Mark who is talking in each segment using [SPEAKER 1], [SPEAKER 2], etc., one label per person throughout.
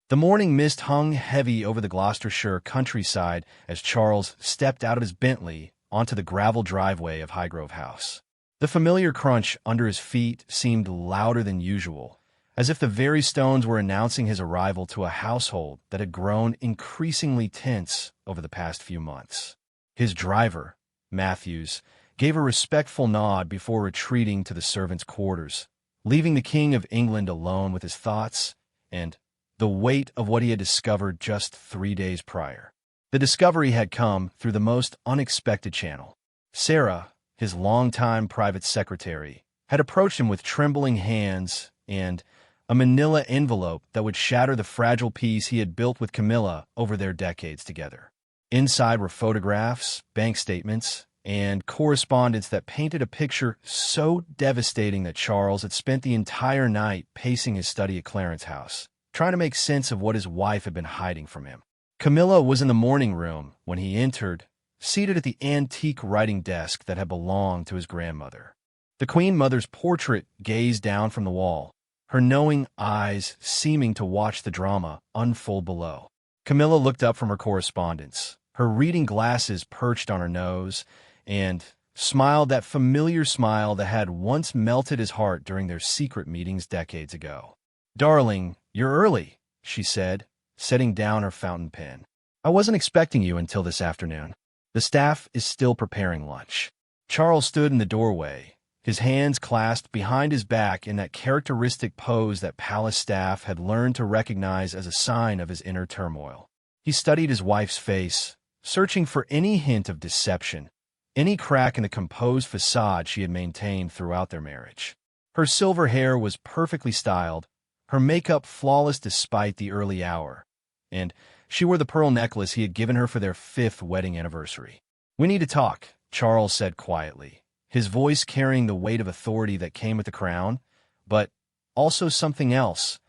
[SPEAKER 1] The morning mist hung heavy over the Gloucestershire countryside as Charles stepped out of his Bentley onto the gravel driveway of Highgrove House. The familiar crunch under his feet seemed louder than usual, as if the very stones were announcing his arrival to a household that had grown increasingly tense over the past few months. His driver, Matthews, gave a respectful nod before retreating to the servants' quarters, leaving the King of England alone with his thoughts and the weight of what he had discovered just 3 days prior. The discovery had come through the most unexpected channel. Sarah, his longtime private secretary, had approached him with trembling hands and a manila envelope that would shatter the fragile peace he had built with Camilla over their decades together. Inside were photographs, bank statements, and correspondence that painted a picture so devastating that Charles had spent the entire night pacing his study at Clarence House, trying to make sense of what his wife had been hiding from him. Camilla was in the morning room when he entered, seated at the antique writing desk that had belonged to his grandmother. The Queen Mother's portrait gazed down from the wall, her knowing eyes seeming to watch the drama unfold below. Camilla looked up from her correspondence, her reading glasses perched on her nose, and smiled that familiar smile that had once melted his heart during their secret meetings decades ago. "Darling, you're early," she said, setting down her fountain pen. "I wasn't expecting you until this afternoon. The staff is still preparing lunch." Charles stood in the doorway, his hands clasped behind his back in that characteristic pose that palace staff had learned to recognize as a sign of his inner turmoil. He studied his wife's face, searching for any hint of deception, any crack in the composed facade she had maintained throughout their marriage. Her silver hair was perfectly styled, her makeup flawless despite the early hour, and she wore the pearl necklace he had given her for their 5th wedding anniversary. "We need to talk," Charles said quietly, his voice carrying the weight of authority that came with the crown, but also something else,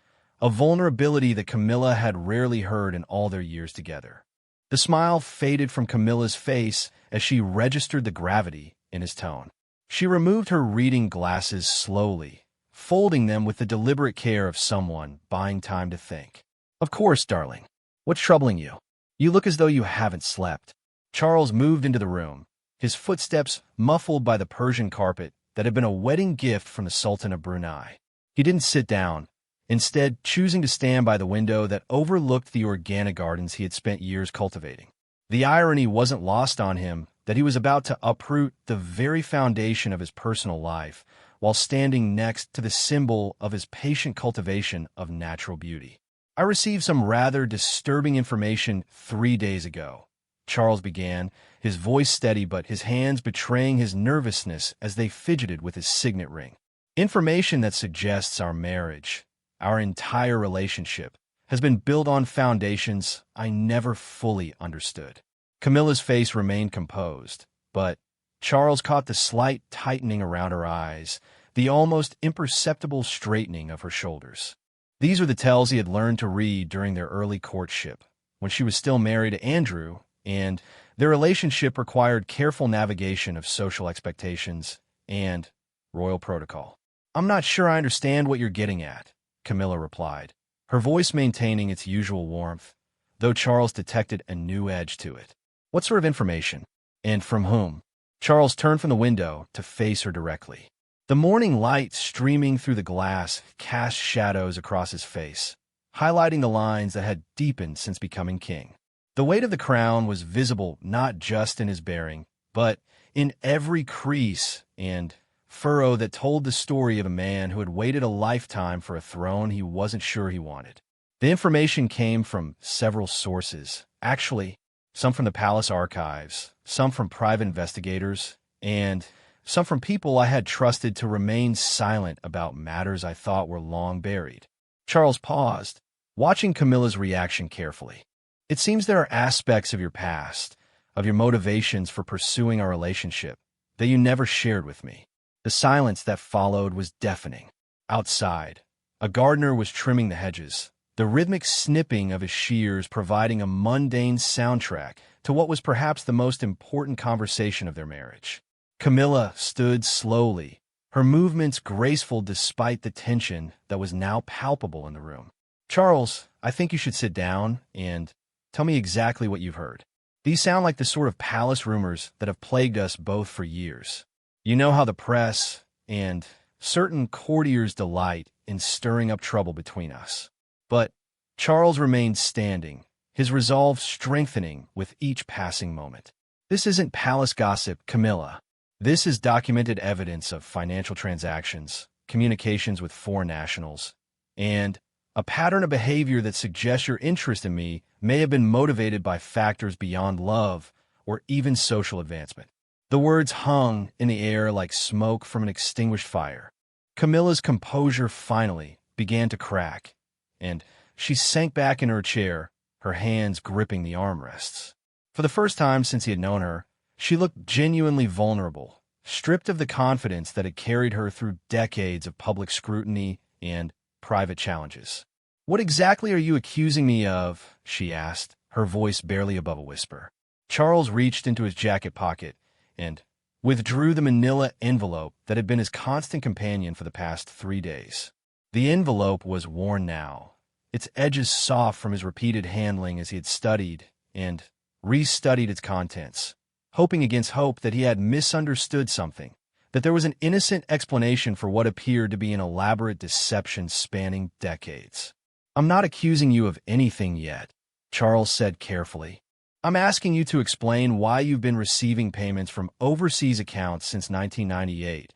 [SPEAKER 1] a vulnerability that Camilla had rarely heard in all their years together. The smile faded from Camilla's face as she registered the gravity in his tone. She removed her reading glasses slowly, folding them with the deliberate care of someone buying time to think. "Of course, darling. What's troubling you? You look as though you haven't slept." Charles moved into the room, his footsteps muffled by the Persian carpet that had been a wedding gift from the Sultan of Brunei. He didn't sit down, instead choosing to stand by the window that overlooked the organic gardens he had spent years cultivating. The irony wasn't lost on him that he was about to uproot the very foundation of his personal life while standing next to the symbol of his patient cultivation of natural beauty. "I received some rather disturbing information 3 days ago," Charles began, his voice steady but his hands betraying his nervousness as they fidgeted with his signet ring. "Information that suggests our marriage, our entire relationship, has been built on foundations I never fully understood." Camilla's face remained composed, but Charles caught the slight tightening around her eyes, the almost imperceptible straightening of her shoulders. These were the tells he had learned to read during their early courtship, when she was still married to Andrew, and their relationship required careful navigation of social expectations and royal protocol. "I'm not sure I understand what you're getting at," Camilla replied, her voice maintaining its usual warmth, though Charles detected a new edge to it. "What sort of information? And from whom?" Charles turned from the window to face her directly. The morning light streaming through the glass cast shadows across his face, highlighting the lines that had deepened since becoming king. The weight of the crown was visible not just in his bearing, but in every crease and furrow that told the story of a man who had waited a lifetime for a throne he wasn't sure he wanted. The information came from several sources, actually, some from the palace archives, some from private investigators, and some from people I had trusted to remain silent about matters I thought were long buried. Charles paused, watching Camilla's reaction carefully. "It seems there are aspects of your past, of your motivations for pursuing our relationship, that you never shared with me." The silence that followed was deafening. Outside, a gardener was trimming the hedges, the rhythmic snipping of his shears providing a mundane soundtrack to what was perhaps the most important conversation of their marriage. Camilla stood slowly, her movements graceful despite the tension that was now palpable in the room. Charles, I think you should sit down and tell me exactly what you've heard. These sound like the sort of palace rumors that have plagued us both for years. You know how the press and certain courtiers delight in stirring up trouble between us. But Charles remained standing, his resolve strengthening with each passing moment. This isn't palace gossip, Camilla. This is documented evidence of financial transactions, communications with foreign nationals, and a pattern of behavior that suggests your interest in me may have been motivated by factors beyond love or even social advancement. The words hung in the air like smoke from an extinguished fire. Camilla's composure finally began to crack, and she sank back in her chair, her hands gripping the armrests. For the first time since he had known her, she looked genuinely vulnerable, stripped of the confidence that had carried her through decades of public scrutiny and private challenges. "What exactly are you accusing me of?" she asked, her voice barely above a whisper. Charles reached into his jacket pocket and withdrew the manila envelope that had been his constant companion for the past 3 days. The envelope was worn now, its edges soft from his repeated handling as he had studied and restudied its contents, hoping against hope that he had misunderstood something, that there was an innocent explanation for what appeared to be an elaborate deception spanning decades. "I'm not accusing you of anything yet," Charles said carefully. "I'm asking you to explain why you've been receiving payments from overseas accounts since 1998,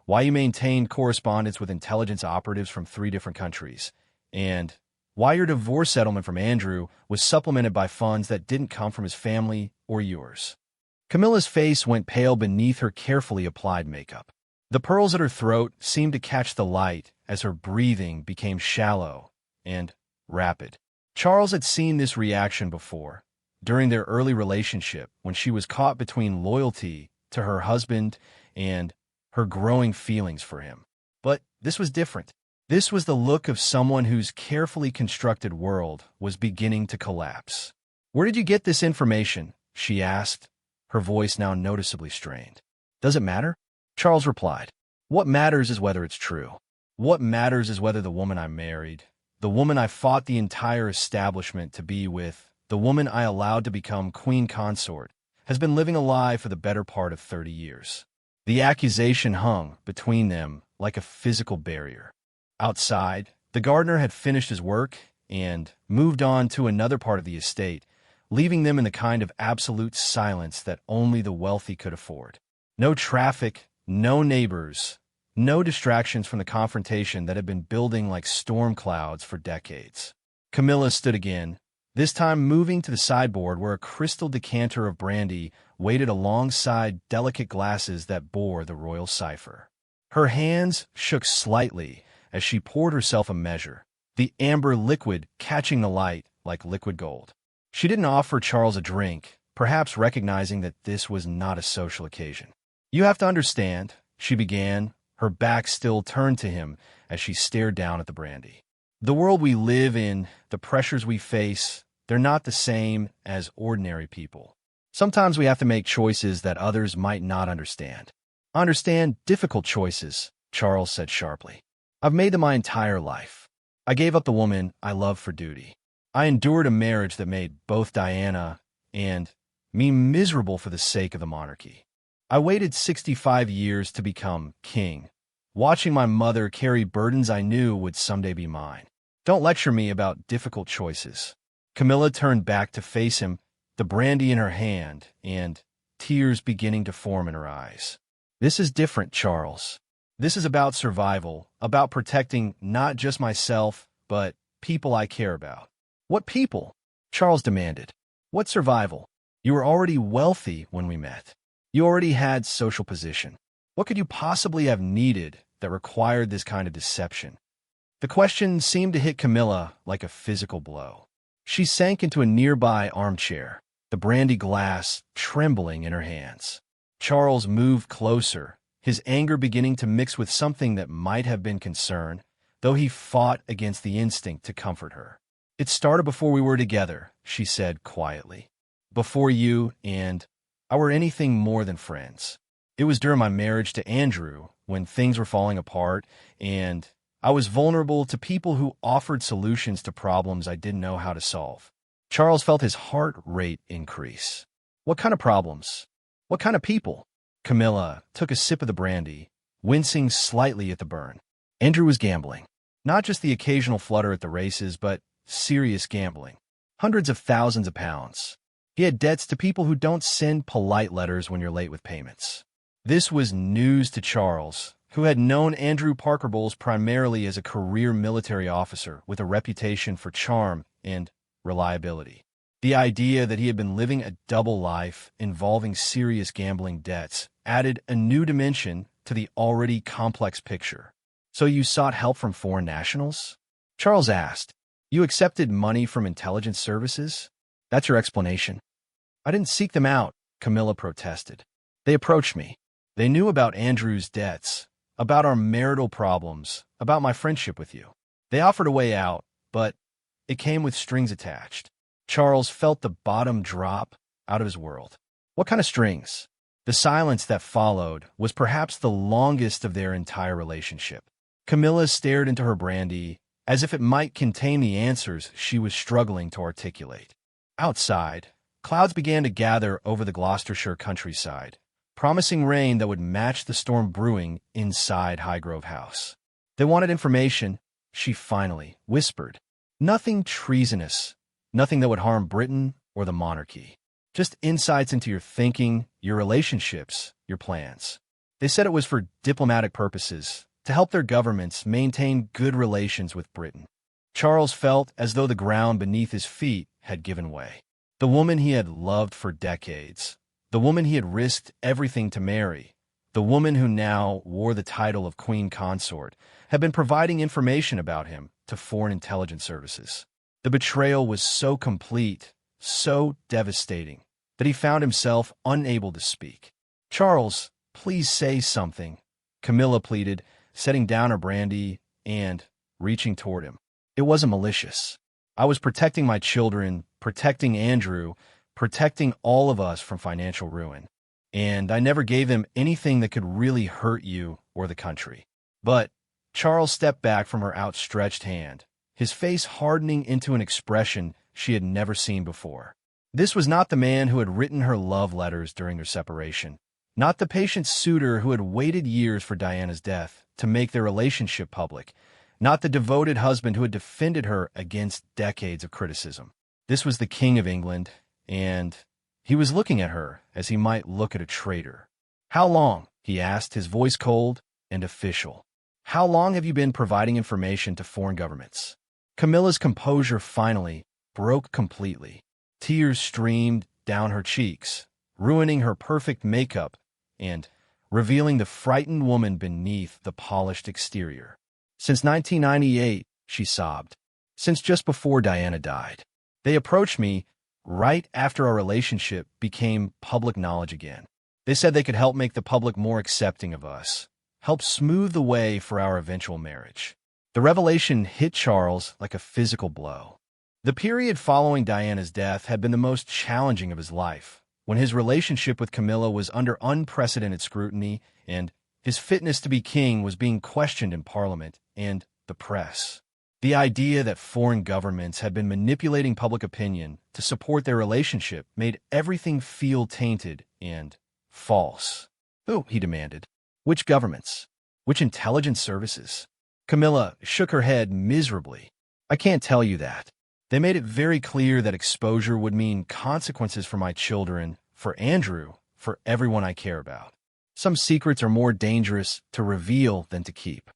[SPEAKER 1] why you maintained correspondence with intelligence operatives from 3 different countries, and why your divorce settlement from Andrew was supplemented by funds that didn't come from his family or yours." Camilla's face went pale beneath her carefully applied makeup. The pearls at her throat seemed to catch the light as her breathing became shallow and rapid. Charles had seen this reaction before, during their early relationship when she was caught between loyalty to her husband and her growing feelings for him. But this was different. This was the look of someone whose carefully constructed world was beginning to collapse. "Where did you get this information?" she asked, her voice now noticeably strained. "Does it matter?" Charles replied. "What matters is whether it's true. What matters is whether the woman I married, the woman I fought the entire establishment to be with, the woman I allowed to become queen consort, has been living a lie for the better part of 30 years. The accusation hung between them like a physical barrier. Outside, the gardener had finished his work and moved on to another part of the estate, leaving them in the kind of absolute silence that only the wealthy could afford. No traffic, no neighbors, no distractions from the confrontation that had been building like storm clouds for decades. Camilla stood again, this time moving to the sideboard where a crystal decanter of brandy waited alongside delicate glasses that bore the royal cipher. Her hands shook slightly as she poured herself a measure, the amber liquid catching the light like liquid gold. She didn't offer Charles a drink, perhaps recognizing that this was not a social occasion. "You have to understand," she began, her back still turned to him as she stared down at the brandy. "The world we live in, the pressures we face, they're not the same as ordinary people. Sometimes we have to make choices that others might not understand." "Understand difficult choices," Charles said sharply. "I've made them my entire life. I gave up the woman I love for duty. I endured a marriage that made both Diana and me miserable for the sake of the monarchy. I waited 65 years to become king, watching my mother carry burdens I knew would someday be mine. Don't lecture me about difficult choices." Camilla turned back to face him, the brandy in her hand and tears beginning to form in her eyes. "This is different, Charles. This is about survival, about protecting not just myself, but people I care about." "What people?" Charles demanded. "What survival? You were already wealthy when we met. You already had social position. What could you possibly have needed that required this kind of deception?" The question seemed to hit Camilla like a physical blow. She sank into a nearby armchair, the brandy glass trembling in her hands. Charles moved closer, his anger beginning to mix with something that might have been concern, though he fought against the instinct to comfort her. "It started before we were together," she said quietly. "Before you and I were anything more than friends. It was during my marriage to Andrew, when things were falling apart, and I was vulnerable to people who offered solutions to problems I didn't know how to solve. Charles felt his heart rate increase. What kind of problems? What kind of people? Camilla took a sip of the brandy, wincing slightly at the burn. Andrew was gambling. Not just the occasional flutter at the races, but serious gambling. Hundreds of thousands of pounds. He had debts to people who don't send polite letters when you're late with payments. This was news to Charles, who had known Andrew Parker Bowles primarily as a career military officer with a reputation for charm and reliability. The idea that he had been living a double life involving serious gambling debts added a new dimension to the already complex picture. So you sought help from foreign nationals? Charles asked. You accepted money from intelligence services? That's your explanation. I didn't seek them out, Camilla protested. They approached me. They knew about Andrew's debts, about our marital problems, about my friendship with you. They offered a way out, but it came with strings attached. Charles felt the bottom drop out of his world. What kind of strings? The silence that followed was perhaps the longest of their entire relationship. Camilla stared into her brandy as if it might contain the answers she was struggling to articulate. Outside, clouds began to gather over the Gloucestershire countryside, promising rain that would match the storm brewing inside Highgrove House. They wanted information, she finally whispered. Nothing treasonous, nothing that would harm Britain or the monarchy. Just insights into your thinking, your relationships, your plans. They said it was for diplomatic purposes, to help their governments maintain good relations with Britain. Charles felt as though the ground beneath his feet had given way. The woman he had loved for decades, the woman he had risked everything to marry, the woman who now wore the title of Queen Consort, had been providing information about him to foreign intelligence services. The betrayal was so complete, so devastating, that he found himself unable to speak. Charles, please say something, Camilla pleaded, setting down her brandy and reaching toward him. It wasn't malicious. I was protecting my children, protecting Andrew, protecting all of us from financial ruin. And I never gave him anything that could really hurt you or the country. But Charles stepped back from her outstretched hand, his face hardening into an expression she had never seen before. This was not the man who had written her love letters during their separation, not the patient suitor who had waited years for Diana's death to make their relationship public, not the devoted husband who had defended her against decades of criticism. This was the King of England, and he was looking at her as he might look at a traitor. How long? He asked, his voice cold and official. How long have you been providing information to foreign governments? Camilla's composure finally broke completely. Tears streamed down her cheeks, ruining her perfect makeup and revealing the frightened woman beneath the polished exterior. Since 1998, she sobbed. Since just before Diana died. They approached me right after our relationship became public knowledge again. They said they could help make the public more accepting of us, help smooth the way for our eventual marriage. The revelation hit Charles like a physical blow. The period following Diana's death had been the most challenging of his life, when his relationship with Camilla was under unprecedented scrutiny and his fitness to be king was being questioned in Parliament and the press. The idea that foreign governments had been manipulating public opinion to support their relationship made everything feel tainted and false. Who? He demanded. Which governments? Which intelligence services? Camilla shook her head miserably. I can't tell you that. They made it very clear that exposure would mean consequences for my children, for Andrew, for everyone I care about. Some secrets are more dangerous to reveal than to keep.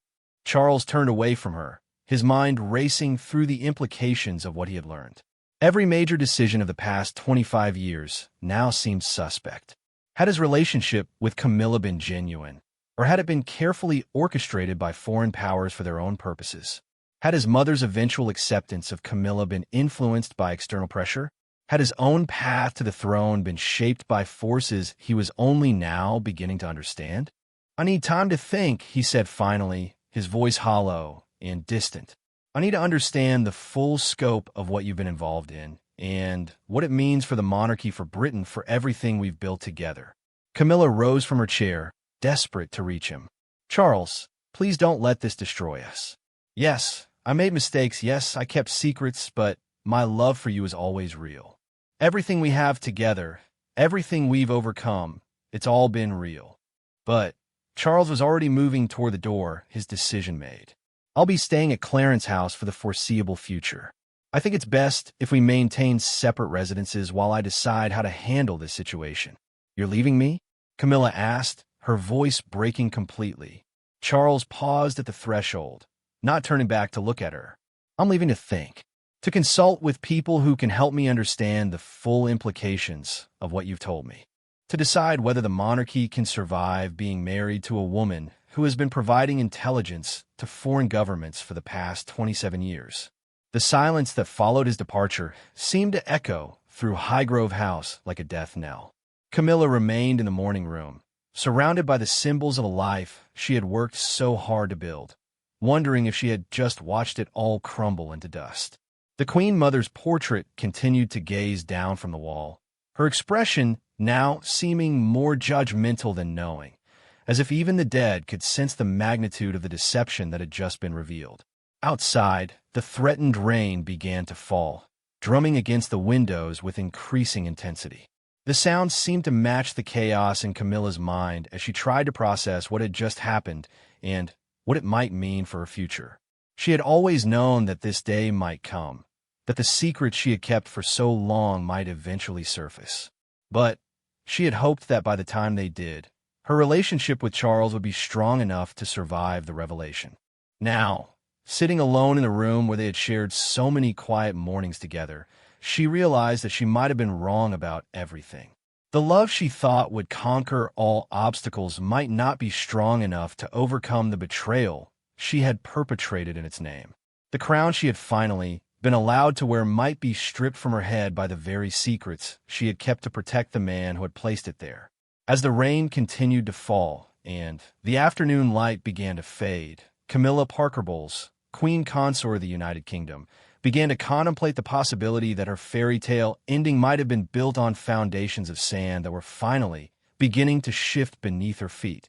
[SPEAKER 1] Charles turned away from her, his mind racing through the implications of what he had learned. Every major decision of the past 25 years now seemed suspect. Had his relationship with Camilla been genuine, or had it been carefully orchestrated by foreign powers for their own purposes? Had his mother's eventual acceptance of Camilla been influenced by external pressure? Had his own path to the throne been shaped by forces he was only now beginning to understand? I need time to think, he said finally, his voice hollow and distant. I need to understand the full scope of what you've been involved in and what it means for the monarchy, for Britain, for everything we've built together. Camilla rose from her chair, desperate to reach him. Charles, please don't let this destroy us. Yes, I made mistakes. Yes, I kept secrets, but my love for you is always real. Everything we have together, everything we've overcome, it's all been real. But Charles was already moving toward the door, his decision made. I'll be staying at Clarence's house for the foreseeable future. I think it's best if we maintain separate residences while I decide how to handle this situation. You're leaving me? Camilla asked, her voice breaking completely. Charles paused at the threshold, not turning back to look at her. I'm leaving to think, to consult with people who can help me understand the full implications of what you've told me, to decide whether the monarchy can survive being married to a woman who has been providing intelligence to foreign governments for the past 27 years. The silence that followed his departure seemed to echo through Highgrove House like a death knell. Camilla remained in the morning room, surrounded by the symbols of a life she had worked so hard to build, wondering if she had just watched it all crumble into dust. The Queen Mother's portrait continued to gaze down from the wall, her expression now seeming more judgmental than knowing, as if even the dead could sense the magnitude of the deception that had just been revealed. Outside, the threatened rain began to fall, drumming against the windows with increasing intensity. The sound seemed to match the chaos in Camilla's mind as she tried to process what had just happened and what it might mean for her future. She had always known that this day might come, that the secrets she had kept for so long might eventually surface. But she had hoped that by the time they did, her relationship with Charles would be strong enough to survive the revelation. Now, sitting alone in a room where they had shared so many quiet mornings together, she realized that she might have been wrong about everything. The love she thought would conquer all obstacles might not be strong enough to overcome the betrayal she had perpetrated in its name. The crown she had finally been allowed to wear might be stripped from her head by the very secrets she had kept to protect the man who had placed it there. As the rain continued to fall and the afternoon light began to fade, Camilla Parker Bowles, Queen Consort of the United Kingdom, began to contemplate the possibility that her fairy tale ending might have been built on foundations of sand that were finally beginning to shift beneath her feet.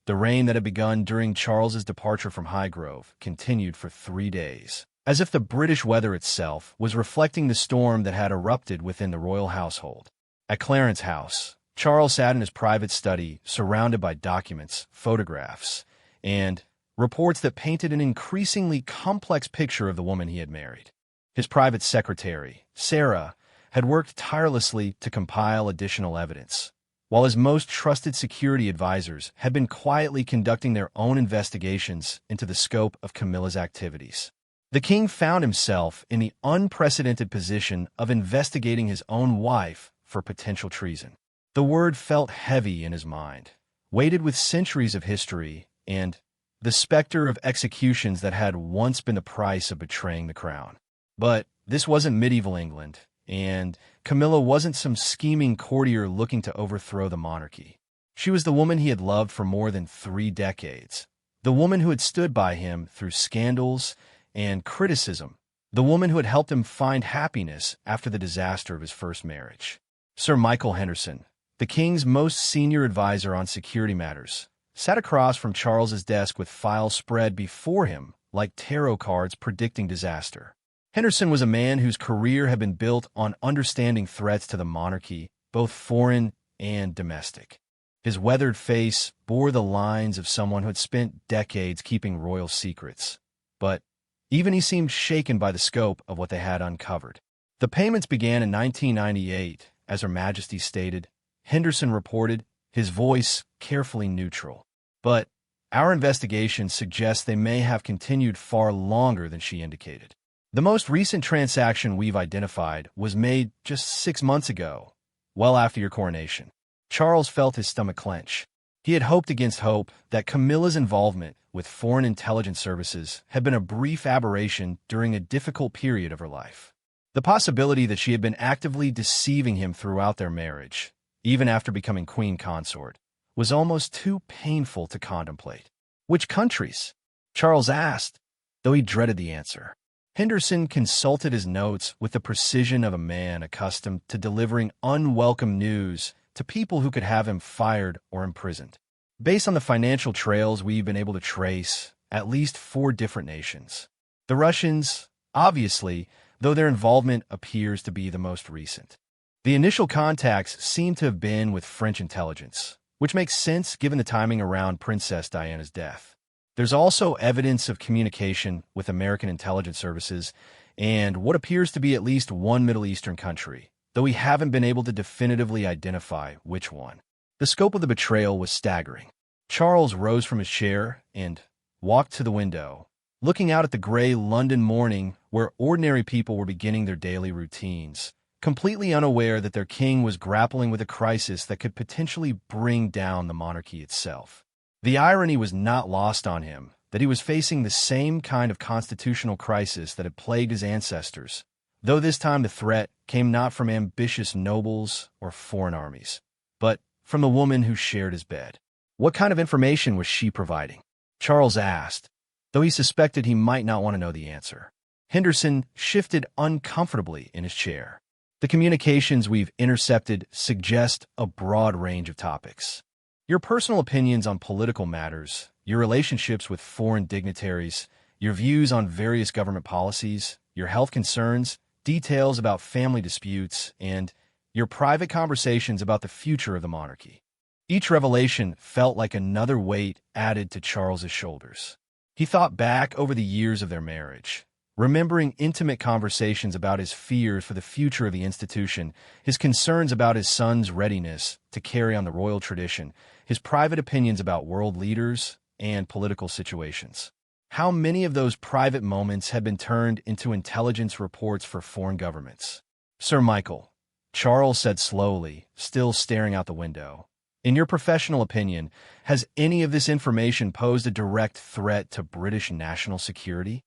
[SPEAKER 1] The rain that had begun during Charles's departure from Highgrove continued for 3 days, as if the British weather itself was reflecting the storm that had erupted within the royal household. At Clarence's house, Charles sat in his private study, surrounded by documents, photographs, and reports that painted an increasingly complex picture of the woman he had married. His private secretary, Sarah, had worked tirelessly to compile additional evidence, while his most trusted security advisors had been quietly conducting their own investigations into the scope of Camilla's activities. The king found himself in the unprecedented position of investigating his own wife for potential treason. The word felt heavy in his mind, weighted with centuries of history and the specter of executions that had once been the price of betraying the crown. But this wasn't medieval England, and Camilla wasn't some scheming courtier looking to overthrow the monarchy. She was the woman he had loved for more than 3 decades, the woman who had stood by him through scandals and criticism, the woman who had helped him find happiness after the disaster of his first marriage. Sir Michael Henderson, the king's most senior advisor on security matters, sat across from Charles's desk with files spread before him like tarot cards predicting disaster. Henderson was a man whose career had been built on understanding threats to the monarchy, both foreign and domestic. His weathered face bore the lines of someone who had spent decades keeping royal secrets, but even he seemed shaken by the scope of what they had uncovered. The payments began in 1998, as Her Majesty stated, Henderson reported, his voice carefully neutral. But our investigation suggests they may have continued far longer than she indicated. The most recent transaction we've identified was made just 6 months ago, well after your coronation. Charles felt his stomach clench. He had hoped against hope that Camilla's involvement with foreign intelligence services had been a brief aberration during a difficult period of her life. The possibility that she had been actively deceiving him throughout their marriage, even after becoming queen consort, was almost too painful to contemplate. Which countries? Charles asked, though he dreaded the answer. Henderson consulted his notes with the precision of a man accustomed to delivering unwelcome news to people who could have him fired or imprisoned. Based on the financial trails we've been able to trace, at least 4 different nations, The Russians, obviously, though their involvement appears to be the most recent. The initial contacts seem to have been with French intelligence, which makes sense given the timing around Princess Diana's death. There's also evidence of communication with American intelligence services and what appears to be at least one Middle Eastern country, though we haven't been able to definitively identify which one. The scope of the betrayal was staggering. Charles rose from his chair and walked to the window, looking out at the gray London morning where ordinary people were beginning their daily routines, completely unaware that their king was grappling with a crisis that could potentially bring down the monarchy itself. The irony was not lost on him that he was facing the same kind of constitutional crisis that had plagued his ancestors, though this time the threat came not from ambitious nobles or foreign armies, but from the woman who shared his bed. What kind of information was she providing? Charles asked, though he suspected he might not want to know the answer. Henderson shifted uncomfortably in his chair. The communications we've intercepted suggest a broad range of topics. Your personal opinions on political matters, your relationships with foreign dignitaries, your views on various government policies, your health concerns, details about family disputes, and your private conversations about the future of the monarchy. Each revelation felt like another weight added to Charles's shoulders. He thought back over the years of their marriage, remembering intimate conversations about his fears for the future of the institution, his concerns about his son's readiness to carry on the royal tradition, his private opinions about world leaders and political situations. How many of those private moments had been turned into intelligence reports for foreign governments? Sir Michael, Charles said slowly, still staring out the window. In your professional opinion, has any of this information posed a direct threat to British national security?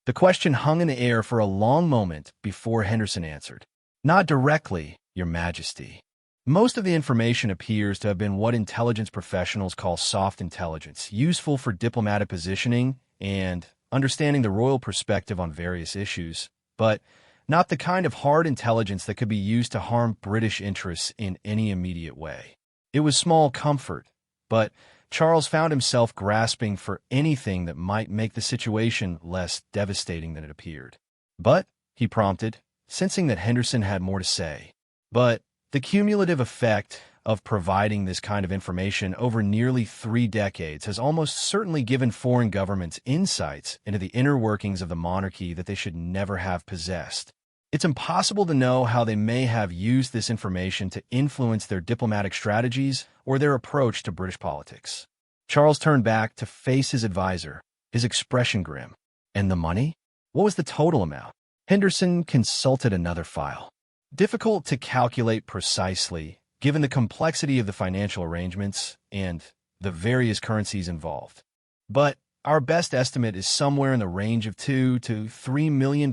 [SPEAKER 1] The question hung in the air for a long moment before Henderson answered. Not directly, Your Majesty. Most of the information appears to have been what intelligence professionals call soft intelligence, useful for diplomatic positioning and understanding the royal perspective on various issues, but not the kind of hard intelligence that could be used to harm British interests in any immediate way. It was small comfort, but Charles found himself grasping for anything that might make the situation less devastating than it appeared. But, he prompted, sensing that Henderson had more to say. But the cumulative effect of providing this kind of information over nearly 3 decades has almost certainly given foreign governments insights into the inner workings of the monarchy that they should never have possessed. It's impossible to know how they may have used this information to influence their diplomatic strategies or their approach to British politics. Charles turned back to face his advisor, his expression grim. And the money? What was the total amount? Henderson consulted another file. Difficult to calculate precisely, given the complexity of the financial arrangements and the various currencies involved. But our best estimate is somewhere in the range of £2 to £3 million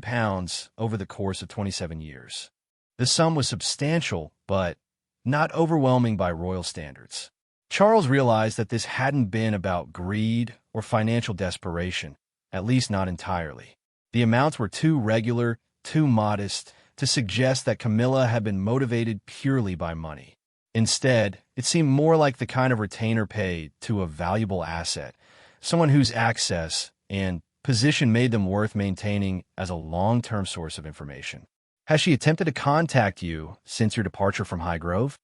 [SPEAKER 1] over the course of 27 years. The sum was substantial, but not overwhelming by royal standards. Charles realized that this hadn't been about greed or financial desperation, at least not entirely. The amounts were too regular, too modest, to suggest that Camilla had been motivated purely by money. Instead, it seemed more like the kind of retainer paid to a valuable asset, someone whose access and position made them worth maintaining as a long-term source of information. Has she attempted to contact you since your departure from Highgrove?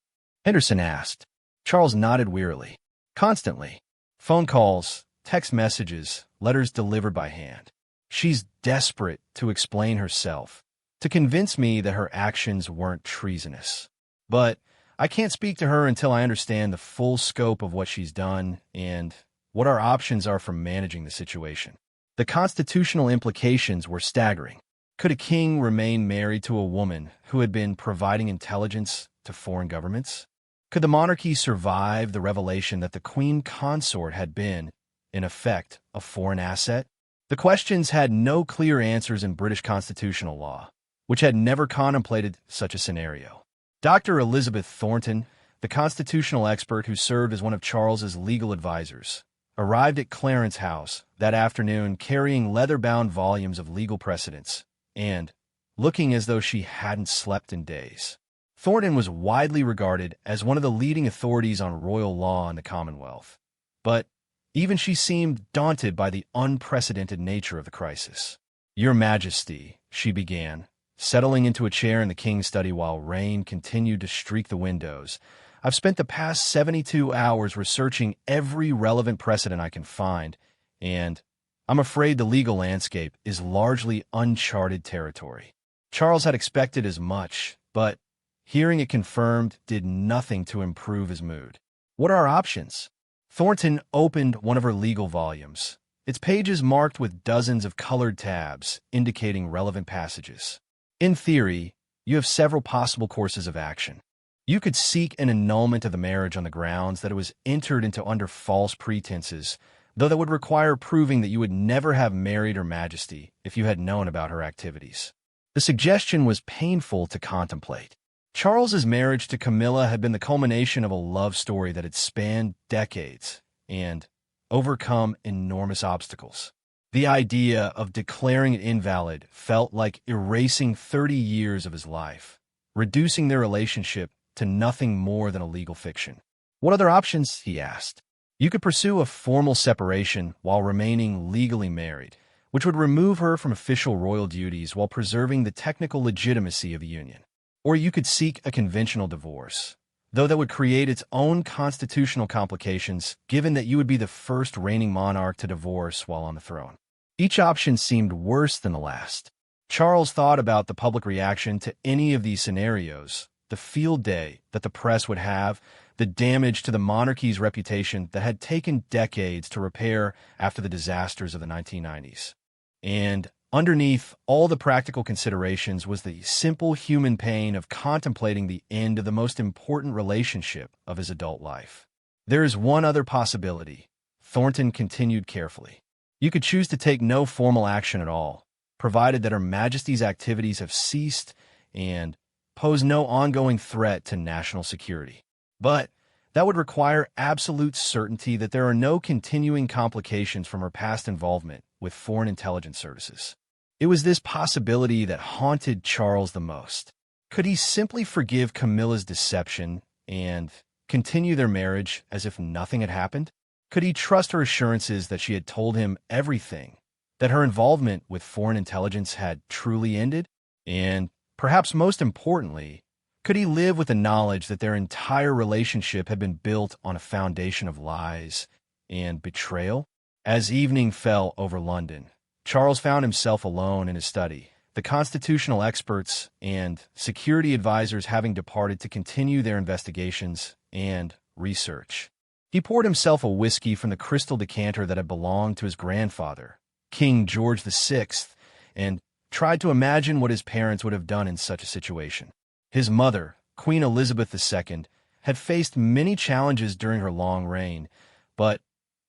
[SPEAKER 1] Henderson asked. Charles nodded wearily. Constantly. Phone calls, text messages, letters delivered by hand. She's desperate to explain herself, to convince me that her actions weren't treasonous. But I can't speak to her until I understand the full scope of what she's done and what our options are for managing the situation. The constitutional implications were staggering. Could a king remain married to a woman who had been providing intelligence to foreign governments? Could the monarchy survive the revelation that the queen consort had been, in effect, a foreign asset? The questions had no clear answers in British constitutional law, which had never contemplated such a scenario. Dr. Elizabeth Thornton, the constitutional expert who served as one of Charles's legal advisors, arrived at Clarence House that afternoon carrying leather-bound volumes of legal precedents and looking as though she hadn't slept in days. Thornton was widely regarded as one of the leading authorities on royal law in the Commonwealth, but even she seemed daunted by the unprecedented nature of the crisis. "Your Majesty," she began, settling into a chair in the king's study while rain continued to streak the windows. "I've spent the past 72 hours researching every relevant precedent I can find, and I'm afraid the legal landscape is largely uncharted territory." Charles had expected as much, but hearing it confirmed did nothing to improve his mood. "What are our options?" Thornton opened one of her legal volumes, its pages marked with dozens of colored tabs indicating relevant passages. "In theory, you have several possible courses of action. You could seek an annulment of the marriage on the grounds that it was entered into under false pretenses, though that would require proving that you would never have married Her Majesty if you had known about her activities." The suggestion was painful to contemplate. Charles's marriage to Camilla had been the culmination of a love story that had spanned decades and overcome enormous obstacles. The idea of declaring it invalid felt like erasing 30 years of his life, reducing their relationship to nothing more than a legal fiction. "What other options?" he asked. "You could pursue a formal separation while remaining legally married, which would remove her from official royal duties while preserving the technical legitimacy of the union. Or you could seek a conventional divorce, though that would create its own constitutional complications, given that you would be the first reigning monarch to divorce while on the throne." Each option seemed worse than the last. Charles thought about the public reaction to any of these scenarios, the field day that the press would have, the damage to the monarchy's reputation that had taken decades to repair after the disasters of the 1990s. And underneath all the practical considerations was the simple human pain of contemplating the end of the most important relationship of his adult life. "There is one other possibility," Thornton continued carefully. "You could choose to take no formal action at all, provided that Her Majesty's activities have ceased and pose no ongoing threat to national security. But that would require absolute certainty that there are no continuing complications from her past involvement with foreign intelligence services." It was this possibility that haunted Charles the most. Could he simply forgive Camilla's deception and continue their marriage as if nothing had happened? Could he trust her assurances that she had told him everything, that her involvement with foreign intelligence had truly ended? And perhaps most importantly, could he live with the knowledge that their entire relationship had been built on a foundation of lies and betrayal? As evening fell over London, Charles found himself alone in his study, the constitutional experts and security advisors having departed to continue their investigations and research. He poured himself a whiskey from the crystal decanter that had belonged to his grandfather, King George VI, and tried to imagine what his parents would have done in such a situation. His mother, Queen Elizabeth II, had faced many challenges during her long reign, but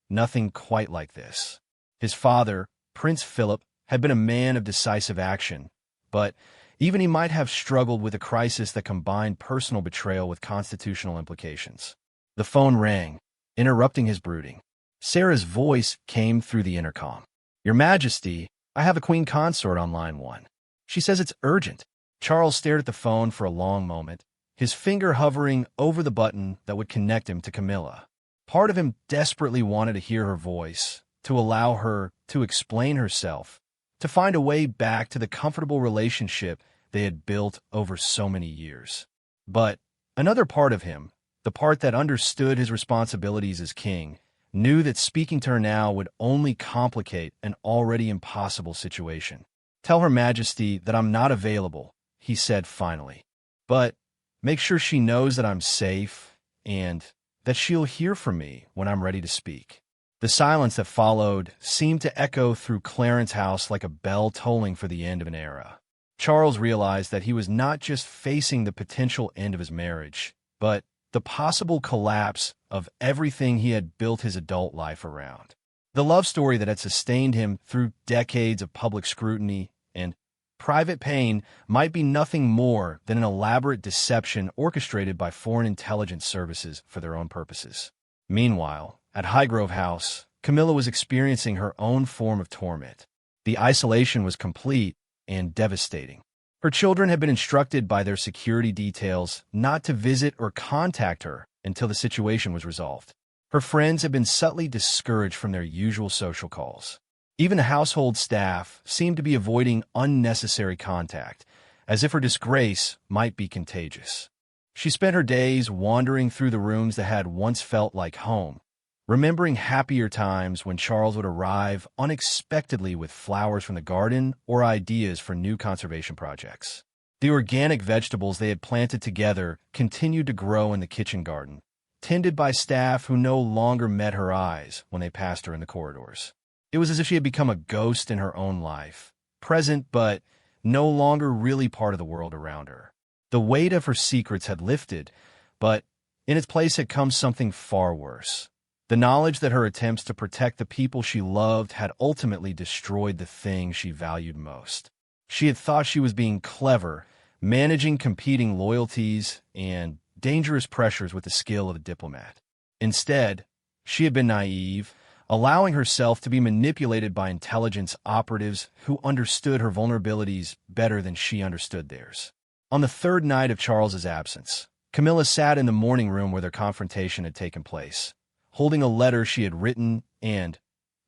[SPEAKER 1] nothing quite like this. His father, Prince Philip, had been a man of decisive action, but even he might have struggled with a crisis that combined personal betrayal with constitutional implications. The phone rang, interrupting his brooding. Sarah's voice came through the intercom. "Your Majesty, I have a Queen Consort on line 1. She says it's urgent." Charles stared at the phone for a long moment, his finger hovering over the button that would connect him to Camilla. Part of him desperately wanted to hear her voice, to allow her to explain herself, to find a way back to the comfortable relationship they had built over so many years. But another part of him, the part that understood his responsibilities as king, knew that speaking to her now would only complicate an already impossible situation. "Tell Her Majesty that I'm not available," he said finally. "But make sure she knows that I'm safe and that she'll hear from me when I'm ready to speak." The silence that followed seemed to echo through Clarence House like a bell tolling for the end of an era. Charles realized that he was not just facing the potential end of his marriage, but the possible collapse of everything he had built his adult life around. The love story that had sustained him through decades of public scrutiny and private pain might be nothing more than an elaborate deception orchestrated by foreign intelligence services for their own purposes. Meanwhile, at Highgrove House, Camilla was experiencing her own form of torment. The isolation was complete and devastating. Her children had been instructed by their security details not to visit or contact her until the situation was resolved. Her friends had been subtly discouraged from their usual social calls. Even the household staff seemed to be avoiding unnecessary contact, as if her disgrace might be contagious. She spent her days wandering through the rooms that had once felt like home, remembering happier times when Charles would arrive unexpectedly with flowers from the garden or ideas for new conservation projects. The organic vegetables they had planted together continued to grow in the kitchen garden, tended by staff who no longer met her eyes when they passed her in the corridors. It was as if she had become a ghost in her own life, present but no longer really part of the world around her. The weight of her secrets had lifted, but in its place had come something far worse. The knowledge that her attempts to protect the people she loved had ultimately destroyed the thing she valued most. She had thought she was being clever, managing competing loyalties and dangerous pressures with the skill of a diplomat. Instead, she had been naive, allowing herself to be manipulated by intelligence operatives who understood her vulnerabilities better than she understood theirs. On the third night of Charles's absence, Camilla sat in the morning room where their confrontation had taken place, holding a letter she had written and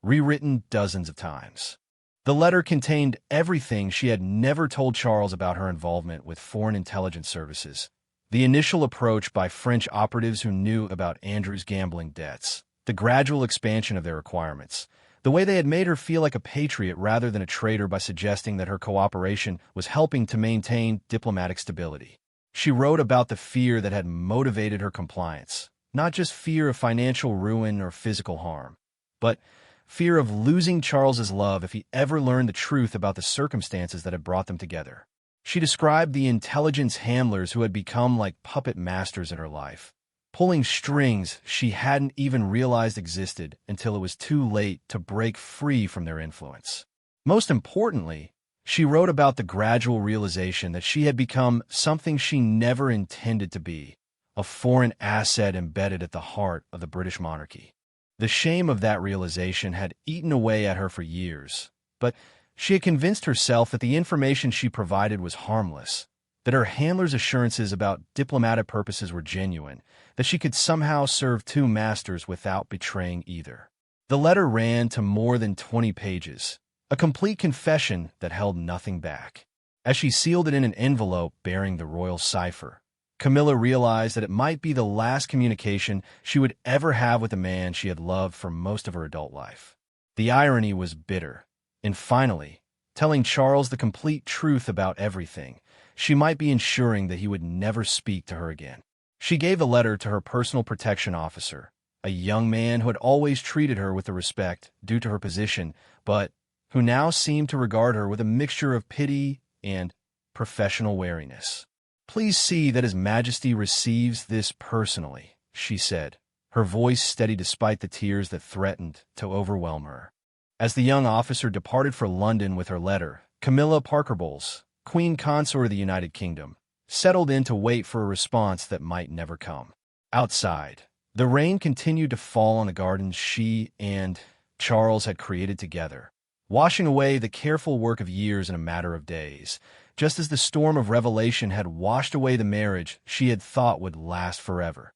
[SPEAKER 1] rewritten dozens of times. The letter contained everything she had never told Charles about her involvement with foreign intelligence services, the initial approach by French operatives who knew about Andrew's gambling debts, the gradual expansion of their requirements, the way they had made her feel like a patriot rather than a traitor by suggesting that her cooperation was helping to maintain diplomatic stability. She wrote about the fear that had motivated her compliance, not just fear of financial ruin or physical harm, but fear of losing Charles's love if he ever learned the truth about the circumstances that had brought them together. She described the intelligence handlers who had become like puppet masters in her life, pulling strings she hadn't even realized existed until it was too late to break free from their influence. Most importantly, she wrote about the gradual realization that she had become something she never intended to be, a foreign asset embedded at the heart of the British monarchy. The shame of that realization had eaten away at her for years, but she had convinced herself that the information she provided was harmless, that her handler's assurances about diplomatic purposes were genuine, that she could somehow serve two masters without betraying either. The letter ran to more than 20 pages, a complete confession that held nothing back. As she sealed it in an envelope bearing the royal cipher, Camilla realized that it might be the last communication she would ever have with a man she had loved for most of her adult life. The irony was bitter, and finally, telling Charles the complete truth about everything, she might be ensuring that he would never speak to her again. She gave the letter to her personal protection officer, a young man who had always treated her with the respect due to her position, but who now seemed to regard her with a mixture of pity and professional wariness. "Please see that His Majesty receives this personally," she said, her voice steady despite the tears that threatened to overwhelm her. As the young officer departed for London with her letter, Camilla Parker Bowles, Queen Consort of the United Kingdom, settled in to wait for a response that might never come. Outside, the rain continued to fall on the gardens she and Charles had created together, washing away the careful work of years in a matter of days, just as the storm of revelation had washed away the marriage she had thought would last forever.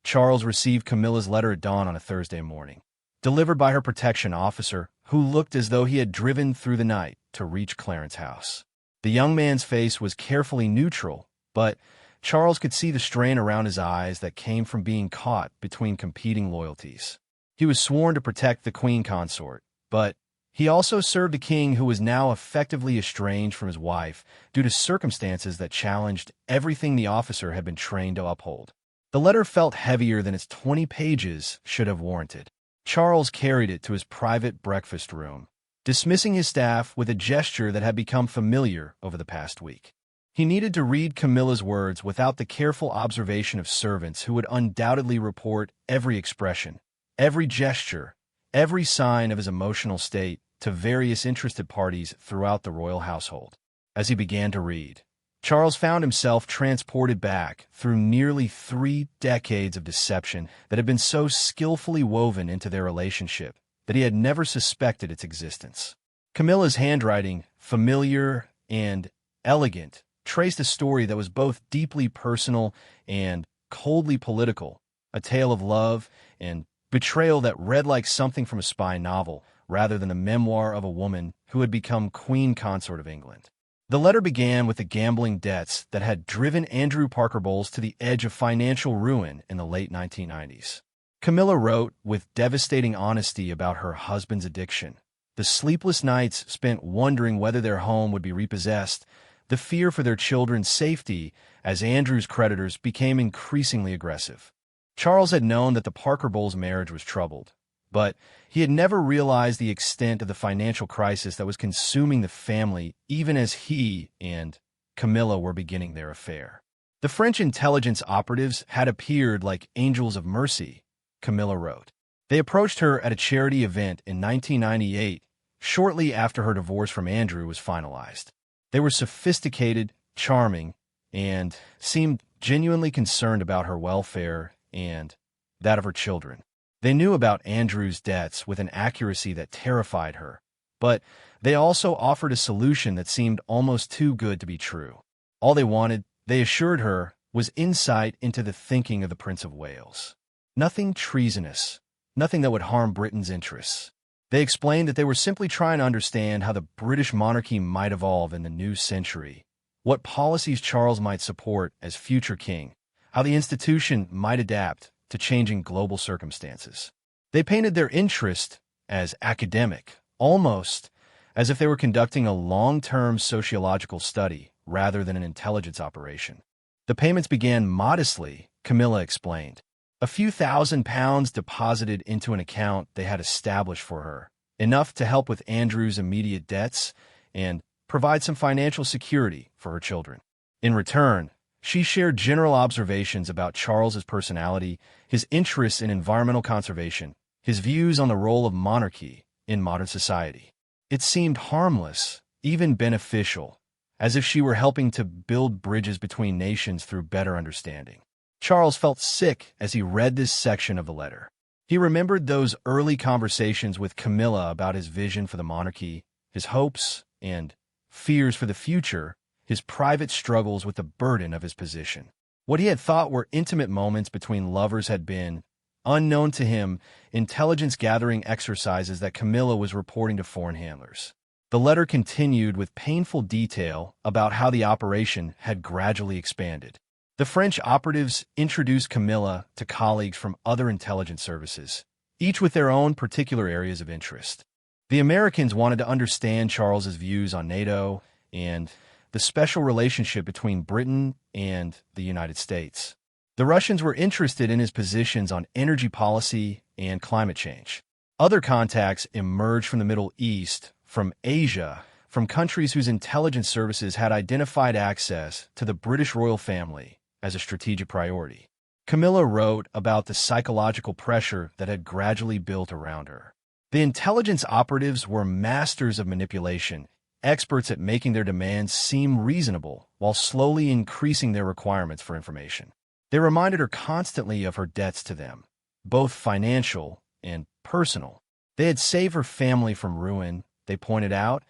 [SPEAKER 1] Charles received Camilla's letter at dawn on a Thursday morning, delivered by her protection officer, who looked as though he had driven through the night to reach Clarence House. The young man's face was carefully neutral, but Charles could see the strain around his eyes that came from being caught between competing loyalties. He was sworn to protect the Queen Consort, but he also served a king who was now effectively estranged from his wife due to circumstances that challenged everything the officer had been trained to uphold. The letter felt heavier than its 20 pages should have warranted. Charles carried it to his private breakfast room, dismissing his staff with a gesture that had become familiar over the past week. He needed to read Camilla's words without the careful observation of servants who would undoubtedly report every expression, every gesture, every sign of his emotional state to various interested parties throughout the royal household. As he began to read, Charles found himself transported back through nearly 3 decades of deception that had been so skillfully woven into their relationship that he had never suspected its existence. Camilla's handwriting, familiar and elegant, traced a story that was both deeply personal and coldly political, a tale of love and betrayal that read like something from a spy novel, rather than the memoir of a woman who had become Queen Consort of England. The letter began with the gambling debts that had driven Andrew Parker Bowles to the edge of financial ruin in the late 1990s. Camilla wrote with devastating honesty about her husband's addiction, the sleepless nights spent wondering whether their home would be repossessed, the fear for their children's safety as Andrew's creditors became increasingly aggressive. Charles had known that the Parker Bowles marriage was troubled, but he had never realized the extent of the financial crisis that was consuming the family even as he and Camilla were beginning their affair. The French intelligence operatives had appeared like angels of mercy, Camilla wrote. They approached her at a charity event in 1998, shortly after her divorce from Andrew was finalized. They were sophisticated, charming, and seemed genuinely concerned about her welfare and that of her children. They knew about Andrew's debts with an accuracy that terrified her, but they also offered a solution that seemed almost too good to be true. All they wanted, they assured her, was insight into the thinking of the Prince of Wales. Nothing treasonous, nothing that would harm Britain's interests. They explained that they were simply trying to understand how the British monarchy might evolve in the new century, what policies Charles might support as future king, how the institution might adapt to changing global circumstances. They painted their interest as academic, almost as if they were conducting a long-term sociological study rather than an intelligence operation. The payments began modestly, Camilla explained. A few £1,000s deposited into an account they had established for her, enough to help with Andrew's immediate debts and provide some financial security for her children. In return, she shared general observations about Charles's personality, his interests in environmental conservation, his views on the role of monarchy in modern society. It seemed harmless, even beneficial, as if she were helping to build bridges between nations through better understanding. Charles felt sick as he read this section of the letter. He remembered those early conversations with Camilla about his vision for the monarchy, his hopes and fears for the future, his private struggles with the burden of his position. What he had thought were intimate moments between lovers had been, unknown to him, intelligence-gathering exercises that Camilla was reporting to foreign handlers. The letter continued with painful detail about how the operation had gradually expanded. The French operatives introduced Camilla to colleagues from other intelligence services, each with their own particular areas of interest. The Americans wanted to understand Charles's views on NATO and the special relationship between Britain and the United States. The Russians were interested in his positions on energy policy and climate change. Other contacts emerged from the Middle East, from Asia, from countries whose intelligence services had identified access to the British royal family as a strategic priority. Camilla wrote about the psychological pressure that had gradually built around her. The intelligence operatives were masters of manipulation, experts at making their demands seem reasonable while slowly increasing their requirements for information. They reminded her constantly of her debts to them, both financial and personal. They had saved her family from ruin, they pointed out,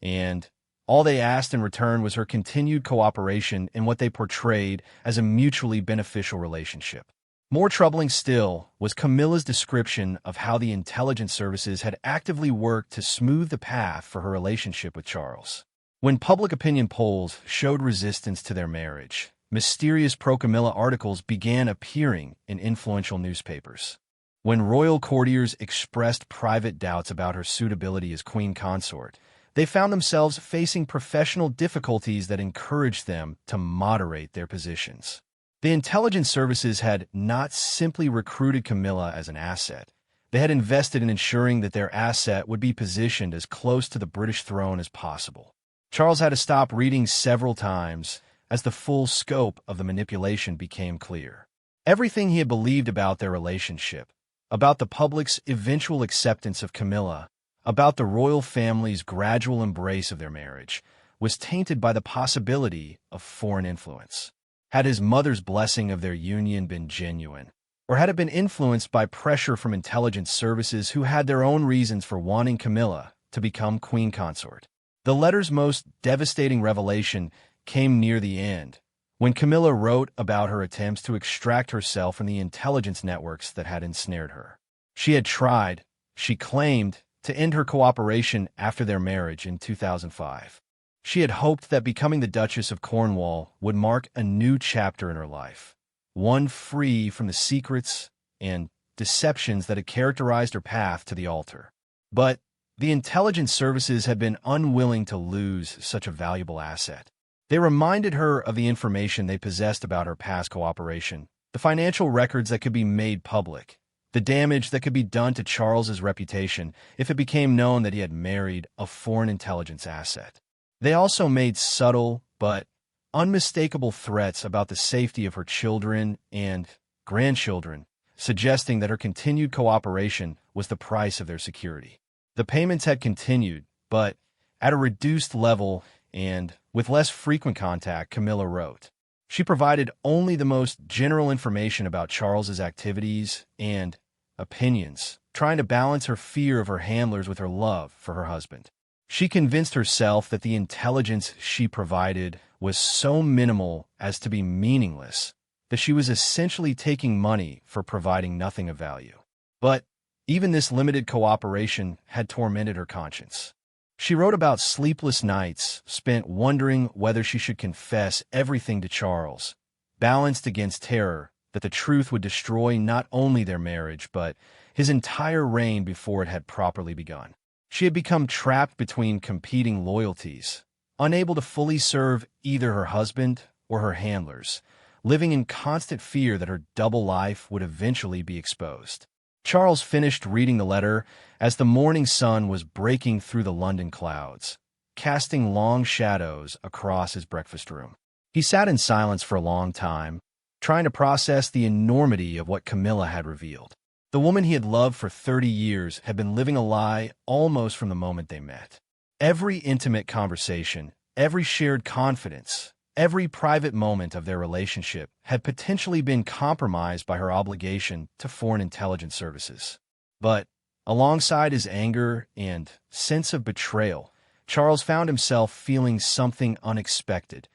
[SPEAKER 1] and all they asked in return was her continued cooperation in what they portrayed as a mutually beneficial relationship. More troubling still was Camilla's description of how the intelligence services had actively worked to smooth the path for her relationship with Charles. When public opinion polls showed resistance to their marriage, mysterious pro-Camilla articles began appearing in influential newspapers. When royal courtiers expressed private doubts about her suitability as queen consort, they found themselves facing professional difficulties that encouraged them to moderate their positions. The intelligence services had not simply recruited Camilla as an asset. They had invested in ensuring that their asset would be positioned as close to the British throne as possible. Charles had to stop reading several times as the full scope of the manipulation became clear. Everything he had believed about their relationship, about the public's eventual acceptance of Camilla, about the royal family's gradual embrace of their marriage, was tainted by the possibility of foreign influence. Had his mother's blessing of their union been genuine? Or had it been influenced by pressure from intelligence services who had their own reasons for wanting Camilla to become queen consort? The letter's most devastating revelation came near the end, when Camilla wrote about her attempts to extract herself from the intelligence networks that had ensnared her. She had tried, she claimed, to end her cooperation after their marriage in 2005. She had hoped that becoming the Duchess of Cornwall would mark a new chapter in her life, one free from the secrets and deceptions that had characterized her path to the altar. But the intelligence services had been unwilling to lose such a valuable asset. They reminded her of the information they possessed about her past cooperation, the financial records that could be made public, the damage that could be done to Charles's reputation if it became known that he had married a foreign intelligence asset. They also made subtle but unmistakable threats about the safety of her children and grandchildren, suggesting that her continued cooperation was the price of their security. The payments had continued, but at a reduced level and with less frequent contact, Camilla wrote. She provided only the most general information about Charles's activities and opinions, trying to balance her fear of her handlers with her love for her husband. She convinced herself that the intelligence she provided was so minimal as to be meaningless, that she was essentially taking money for providing nothing of value. But even this limited cooperation had tormented her conscience. She wrote about sleepless nights spent wondering whether she should confess everything to Charles, balanced against terror that the truth would destroy not only their marriage, but his entire reign before it had properly begun. She had become trapped between competing loyalties, unable to fully serve either her husband or her handlers, living in constant fear that her double life would eventually be exposed. Charles finished reading the letter as the morning sun was breaking through the London clouds, casting long shadows across his breakfast room. He sat in silence for a long time, trying to process the enormity of what Camilla had revealed. The woman he had loved for 30 years had been living a lie almost from the moment they met. Every intimate conversation, every shared confidence, every private moment of their relationship had potentially been compromised by her obligation to foreign intelligence services. But alongside his anger and sense of betrayal, Charles found himself feeling something unexpected,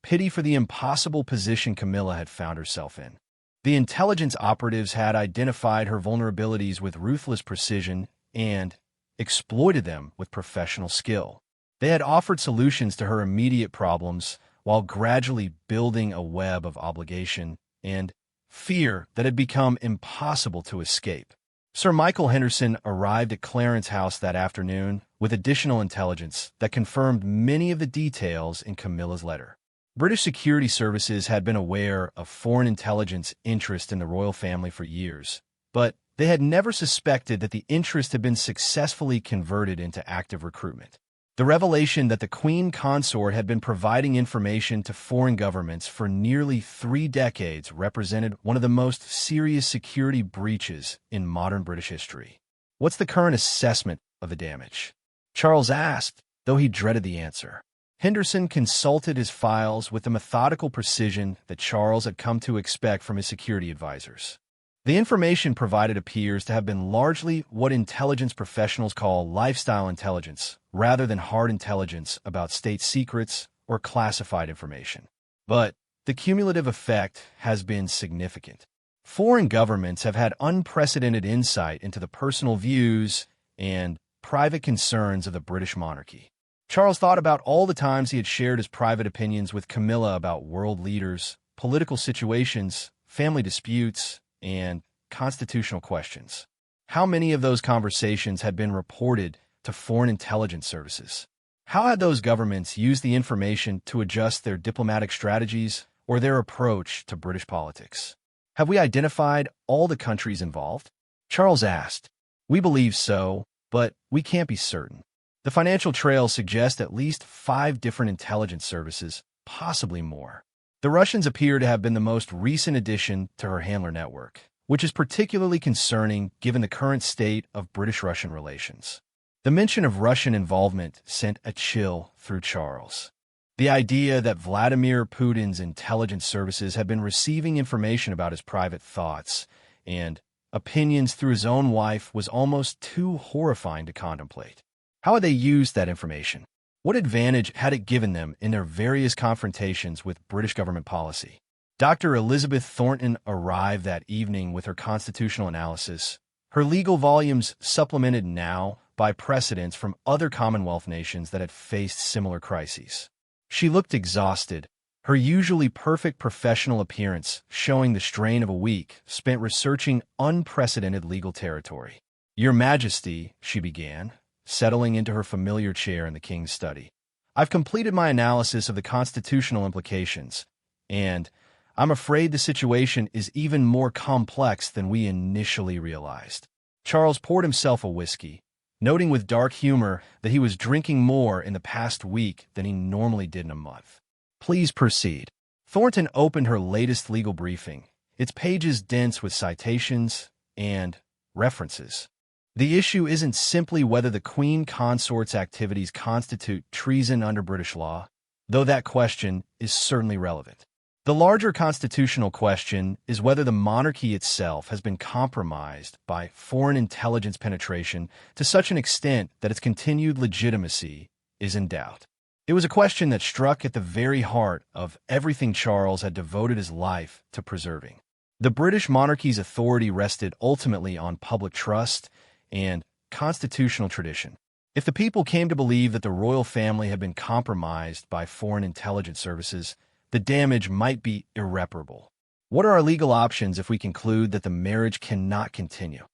[SPEAKER 1] pity for the impossible position Camilla had found herself in. The intelligence operatives had identified her vulnerabilities with ruthless precision and exploited them with professional skill. They had offered solutions to her immediate problems while gradually building a web of obligation and fear that had become impossible to escape. Sir Michael Henderson arrived at Clarence House that afternoon with additional intelligence that confirmed many of the details in Camilla's letter. British security services had been aware of foreign intelligence interest in the royal family for years, but they had never suspected that the interest had been successfully converted into active recruitment. The revelation that the Queen Consort had been providing information to foreign governments for nearly 3 decades represented one of the most serious security breaches in modern British history. "What's the current assessment of the damage?" Charles asked, though he dreaded the answer. Henderson consulted his files with the methodical precision that Charles had come to expect from his security advisors. The information provided appears to have been largely what intelligence professionals call lifestyle intelligence, rather than hard intelligence about state secrets or classified information. But the cumulative effect has been significant. Foreign governments have had unprecedented insight into the personal views and private concerns of the British monarchy. Charles thought about all the times he had shared his private opinions with Camilla about world leaders, political situations, family disputes, and constitutional questions. How many of those conversations had been reported to foreign intelligence services? How had those governments used the information to adjust their diplomatic strategies or their approach to British politics? Have we identified all the countries involved? Charles asked. "We believe so, but we can't be certain. The financial trail suggests at least 5 different intelligence services, possibly more. The Russians appear to have been the most recent addition to her handler network, which is particularly concerning given the current state of British-Russian relations." The mention of Russian involvement sent a chill through Charles. The idea that Vladimir Putin's intelligence services had been receiving information about his private thoughts and opinions through his own wife was almost too horrifying to contemplate. How had they used that information? What advantage had it given them in their various confrontations with British government policy? Dr. Elizabeth Thornton arrived that evening with her constitutional analysis, her legal volumes supplemented now by precedents from other Commonwealth nations that had faced similar crises. She looked exhausted, her usually perfect professional appearance showing the strain of a week spent researching unprecedented legal territory. "Your Majesty," she began, settling into her familiar chair in the king's study, "I've completed my analysis of the constitutional implications, and I'm afraid the situation is even more complex than we initially realized." Charles poured himself a whiskey, noting with dark humor that he was drinking more in the past week than he normally did in a month. "Please proceed." Thornton opened her latest legal briefing, its pages dense with citations and references. "The issue isn't simply whether the Queen Consort's activities constitute treason under British law, though that question is certainly relevant. The larger constitutional question is whether the monarchy itself has been compromised by foreign intelligence penetration to such an extent that its continued legitimacy is in doubt." It was a question that struck at the very heart of everything Charles had devoted his life to preserving. The British monarchy's authority rested ultimately on public trust and constitutional tradition. If the people came to believe that the royal family had been compromised by foreign intelligence services, the damage might be irreparable. "What are our legal options if we conclude that the marriage cannot continue?"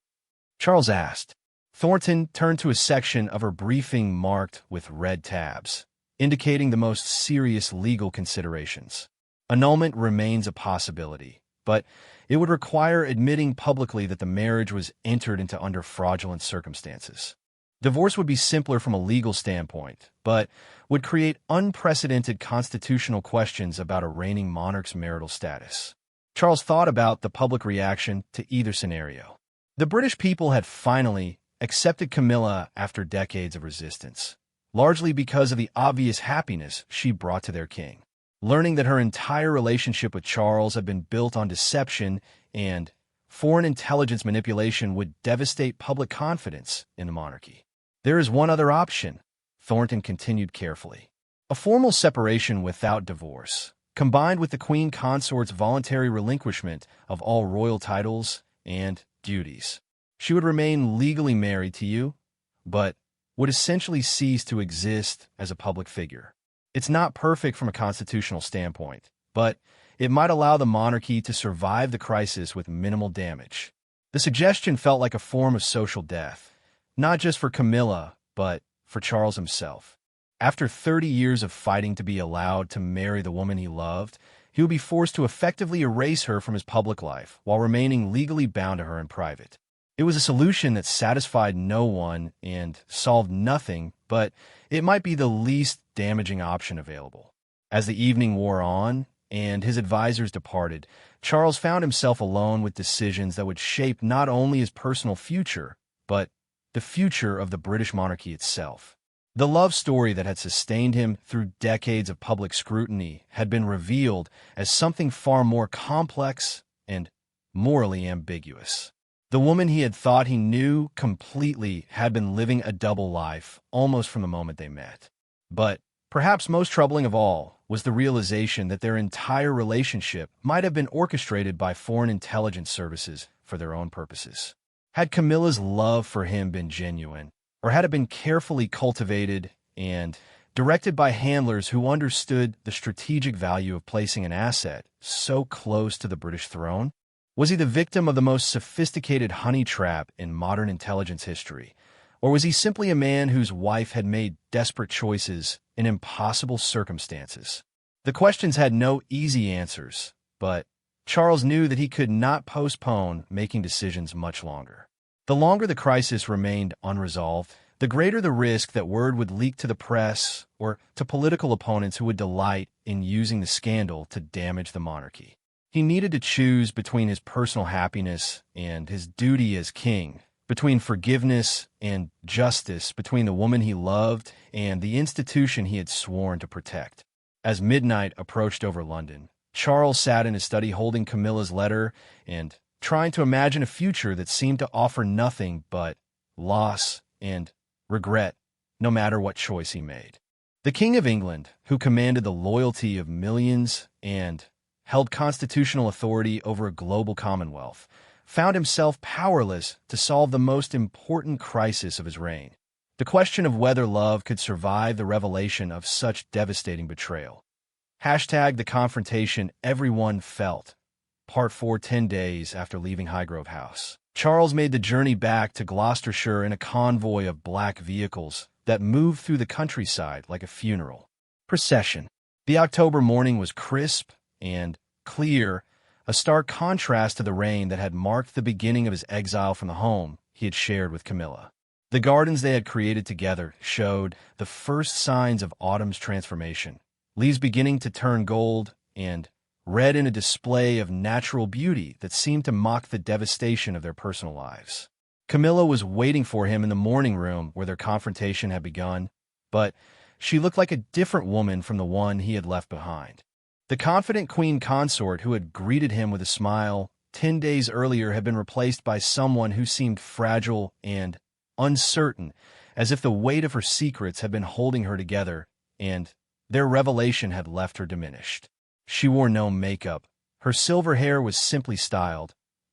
[SPEAKER 1] Charles asked. Thornton turned to a section of her briefing marked with red tabs, indicating the most serious legal considerations. "Annulment remains a possibility, but it would require admitting publicly that the marriage was entered into under fraudulent circumstances. Divorce would be simpler from a legal standpoint, but would create unprecedented constitutional questions about a reigning monarch's marital status." Charles thought about the public reaction to either scenario. The British people had finally accepted Camilla after decades of resistance, largely because of the obvious happiness she brought to their king. Learning that her entire relationship with Charles had been built on deception and foreign intelligence manipulation would devastate public confidence in the monarchy. "There is one other option," Thornton continued carefully. "A formal separation without divorce, combined with the Queen Consort's voluntary relinquishment of all royal titles and duties. She would remain legally married to you, but would essentially cease to exist as a public figure. It's not perfect from a constitutional standpoint, but it might allow the monarchy to survive the crisis with minimal damage." The suggestion felt like a form of social death, not just for Camilla, but for Charles himself. After 30 years of fighting to be allowed to marry the woman he loved, he would be forced to effectively erase her from his public life while remaining legally bound to her in private. It was a solution that satisfied no one and solved nothing, but it might be the least damaging option available. As the evening wore on and his advisors departed, Charles found himself alone with decisions that would shape not only his personal future, but the future of the British monarchy itself. The love story that had sustained him through decades of public scrutiny had been revealed as something far more complex and morally ambiguous. The woman he had thought he knew completely had been living a double life almost from the moment they met. But perhaps most troubling of all was the realization that their entire relationship might have been orchestrated by foreign intelligence services for their own purposes. Had Camilla's love for him been genuine, or had it been carefully cultivated and directed by handlers who understood the strategic value of placing an asset so close to the British throne? Was he the victim of the most sophisticated honey trap in modern intelligence history, or was he simply a man whose wife had made desperate choices in impossible circumstances? The questions had no easy answers, but Charles knew that he could not postpone making decisions much longer. The longer the crisis remained unresolved, the greater the risk that word would leak to the press or to political opponents who would delight in using the scandal to damage the monarchy. He needed to choose between his personal happiness and his duty as king, between forgiveness and justice, between the woman he loved and the institution he had sworn to protect. As midnight approached over London, Charles sat in his study holding Camilla's letter and trying to imagine a future that seemed to offer nothing but loss and regret, no matter what choice he made. The King of England, who commanded the loyalty of millions and held constitutional authority over a global commonwealth, found himself powerless to solve the most important crisis of his reign. The question of whether love could survive the revelation of such devastating betrayal. Hashtag the confrontation everyone felt. Part 4, 10 days after leaving Highgrove House. Charles made the journey back to Gloucestershire in a convoy of black vehicles that moved through the countryside like a funeral procession. The October morning was crisp and clear, a stark contrast to the rain that had marked the beginning of his exile from the home he had shared with Camilla. The gardens they had created together showed the first signs of autumn's transformation, leaves beginning to turn gold and red in a display of natural beauty that seemed to mock the devastation of their personal lives. Camilla was waiting for him in the morning room where their confrontation had begun, but she looked like a different woman from the one he had left behind. The confident queen consort who had greeted him with a smile 10 days earlier had been replaced by someone who seemed fragile and uncertain, as if the weight of her secrets had been holding her together, and their revelation had left her diminished. She wore no makeup, her silver hair was simply styled,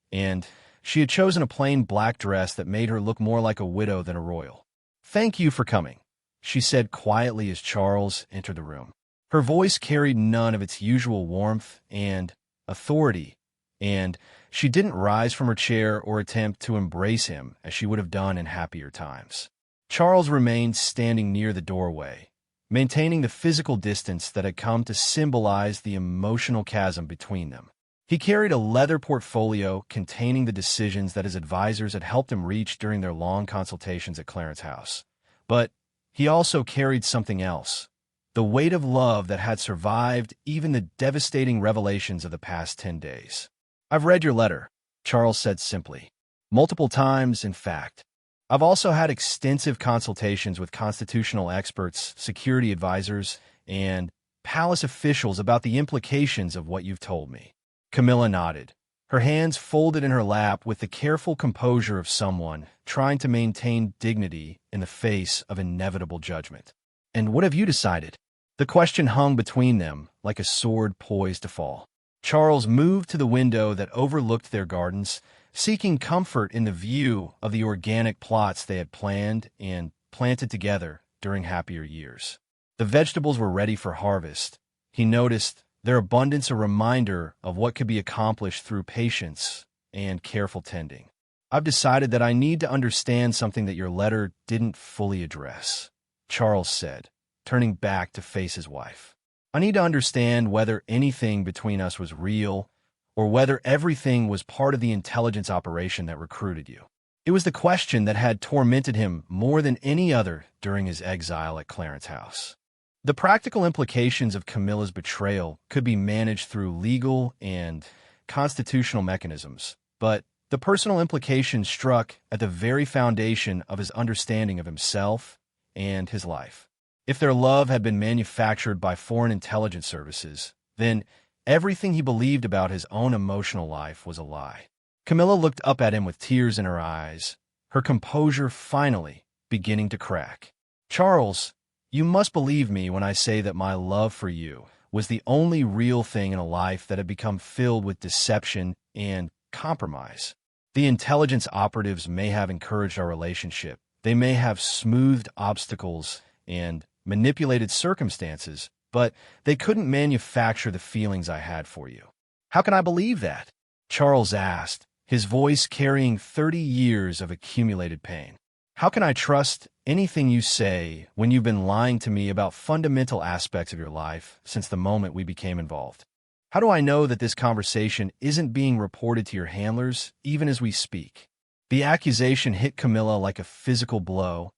[SPEAKER 1] and she had chosen a plain black dress that made her look more like a widow than a royal. "Thank you for coming," she said quietly as Charles entered the room. Her voice carried none of its usual warmth and authority, and she didn't rise from her chair or attempt to embrace him as she would have done in happier times. Charles remained standing near the doorway, maintaining the physical distance that had come to symbolize the emotional chasm between them. He carried a leather portfolio containing the decisions that his advisors had helped him reach during their long consultations at Clarence House. But he also carried something else, the weight of love that had survived even the devastating revelations of the past 10 days. "I've read your letter," Charles said simply. "Multiple times, in fact. I've also had extensive consultations with constitutional experts, security advisors, and palace officials about the implications of what you've told me." Camilla nodded, her hands folded in her lap with the careful composure of someone trying to maintain dignity in the face of inevitable judgment. "And what have you decided?" The question hung between them like a sword poised to fall. Charles moved to the window that overlooked their gardens, seeking comfort in the view of the organic plots they had planned and planted together during happier years. The vegetables were ready for harvest. He noticed their abundance a reminder of what could be accomplished through patience and careful tending. "I've decided that I need to understand something that your letter didn't fully address," Charles said, turning back to face his wife. "I need to understand whether anything between us was real, or whether everything was part of the intelligence operation that recruited you." It was the question that had tormented him more than any other during his exile at Clarence House. The practical implications of Camilla's betrayal could be managed through legal and constitutional mechanisms, but the personal implications struck at the very foundation of his understanding of himself and his life. If their love had been manufactured by foreign intelligence services, then everything he believed about his own emotional life was a lie. Camilla looked up at him with tears in her eyes, her composure finally beginning to crack. "Charles, you must believe me when I say that my love for you was the only real thing in a life that had become filled with deception and compromise. The intelligence operatives may have encouraged our relationship. They may have smoothed obstacles and manipulated circumstances, but they couldn't manufacture the feelings I had for you." "How can I believe that?" Charles asked, his voice carrying 30 years of accumulated pain. "How can I trust anything you say when you've been lying to me about fundamental aspects of your life since the moment we became involved? How do I know that this conversation isn't being reported to your handlers even as we speak?" The accusation hit Camilla like a physical blow,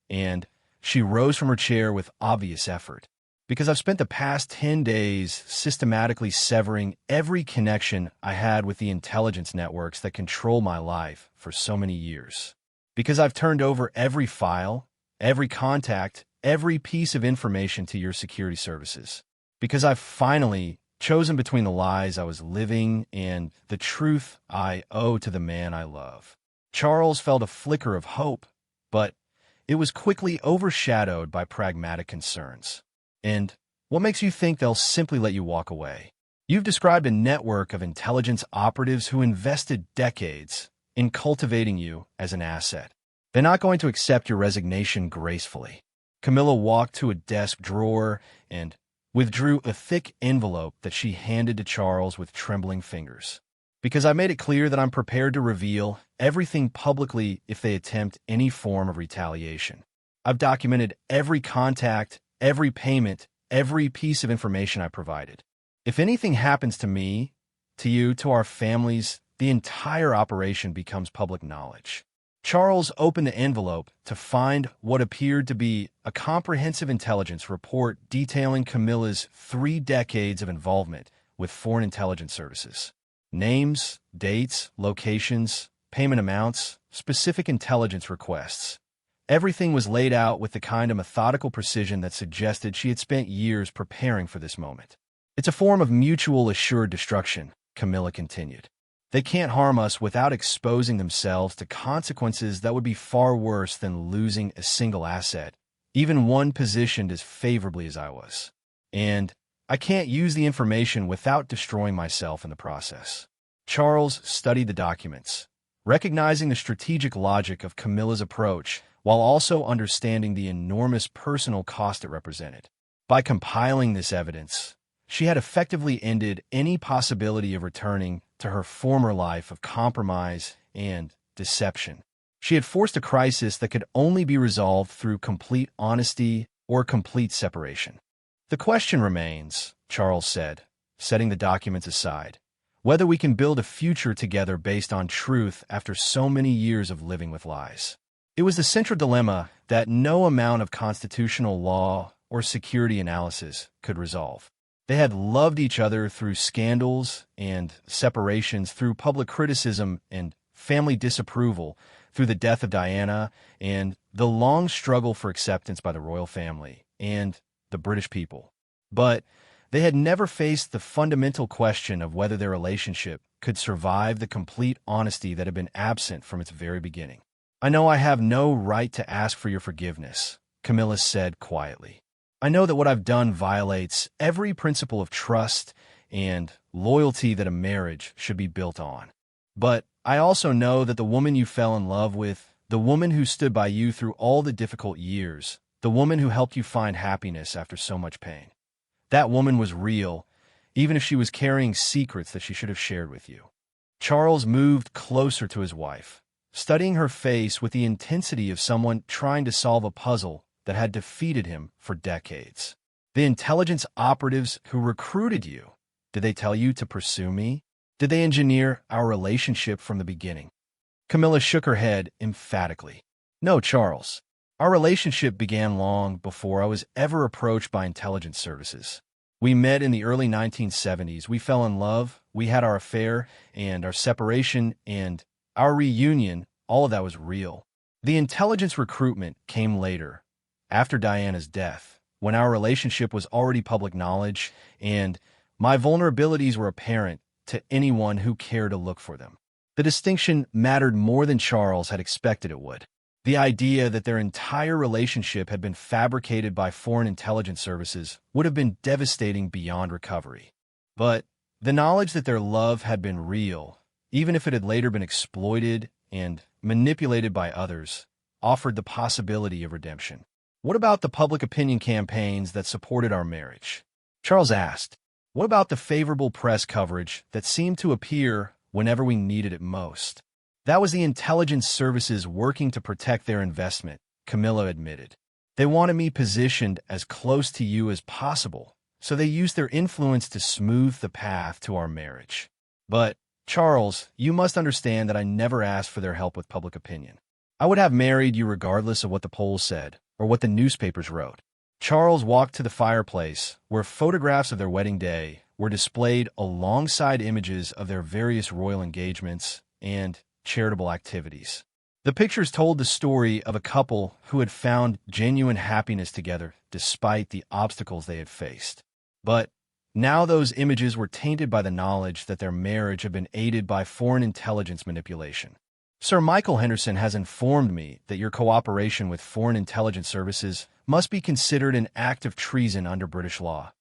[SPEAKER 1] and she rose from her chair with obvious effort. "Because I've spent the past 10 days systematically severing every connection I had with the intelligence networks that control my life for so many years. Because I've turned over every file, every contact, every piece of information to your security services. Because I've finally chosen between the lies I was living and the truth I owe to the man I love." Charles felt a flicker of hope, but it was quickly overshadowed by pragmatic concerns. "And what makes you think they'll simply let you walk away? You've described a network of intelligence operatives who invested decades in cultivating you as an asset. They're not going to accept your resignation gracefully. Camilla walked to a desk drawer and withdrew a thick envelope that she handed to Charles with trembling fingers. Because I made it clear that I'm prepared to reveal everything publicly if they attempt any form of retaliation. I've documented every contact, every payment, every piece of information I provided. If anything happens to me, to you, to our families, the entire operation becomes public knowledge. Charles opened the envelope to find what appeared to be a comprehensive intelligence report detailing Camilla's 3 decades of involvement with foreign intelligence services. Names, dates, locations, payment amounts, specific intelligence requests. Everything was laid out with the kind of methodical precision that suggested she had spent years preparing for this moment. It's a form of mutual assured destruction, Camilla continued. They can't harm us without exposing themselves to consequences that would be far worse than losing a single asset, even one positioned as favorably as I was. And I can't use the information without destroying myself in the process. Charles studied the documents, recognizing the strategic logic of Camilla's approach while also understanding the enormous personal cost it represented. By compiling this evidence, she had effectively ended any possibility of returning to her former life of compromise and deception. She had forced a crisis that could only be resolved through complete honesty or complete separation. The question remains, Charles said, setting the documents aside, whether we can build a future together based on truth after so many years of living with lies. It was the central dilemma that no amount of constitutional law or security analysis could resolve. They had loved each other through scandals and separations, through public criticism and family disapproval, through the death of Diana and the long struggle for acceptance by the royal family and the British people. But they had never faced the fundamental question of whether their relationship could survive the complete honesty that had been absent from its very beginning. I know I have no right to ask for your forgiveness, Camilla said quietly. I know that what I've done violates every principle of trust and loyalty that a marriage should be built on. But I also know that the woman you fell in love with, the woman who stood by you through all the difficult years, the woman who helped you find happiness after so much pain, that woman was real, even if she was carrying secrets that she should have shared with you. Charles moved closer to his wife, studying her face with the intensity of someone trying to solve a puzzle that had defeated him for decades. The intelligence operatives who recruited you, did they tell you to pursue me? Did they engineer our relationship from the beginning? Camilla shook her head emphatically. No, Charles. Our relationship began long before I was ever approached by intelligence services. We met in the early 1970s. We fell in love. We had our affair and our separation and our reunion. All of that was real. The intelligence recruitment came later, after Diana's death, when our relationship was already public knowledge and my vulnerabilities were apparent to anyone who cared to look for them. The distinction mattered more than Charles had expected it would. The idea that their entire relationship had been fabricated by foreign intelligence services would have been devastating beyond recovery. But the knowledge that their love had been real, even if it had later been exploited and manipulated by others, offered the possibility of redemption. What about the public opinion campaigns that supported our marriage? Charles asked. What about the favorable press coverage that seemed to appear whenever we needed it most? That was the intelligence services working to protect their investment, Camilla admitted. They wanted me positioned as close to you as possible, so they used their influence to smooth the path to our marriage. But, Charles, you must understand that I never asked for their help with public opinion. I would have married you regardless of what the polls said or what the newspapers wrote. Charles walked to the fireplace, where photographs of their wedding day were displayed alongside images of their various royal engagements and charitable activities. The pictures told the story of a couple who had found genuine happiness together despite the obstacles they had faced. But now those images were tainted by the knowledge that their marriage had been aided by foreign intelligence manipulation. Sir Michael Henderson has informed me that your cooperation with foreign intelligence services must be considered an act of treason under British law,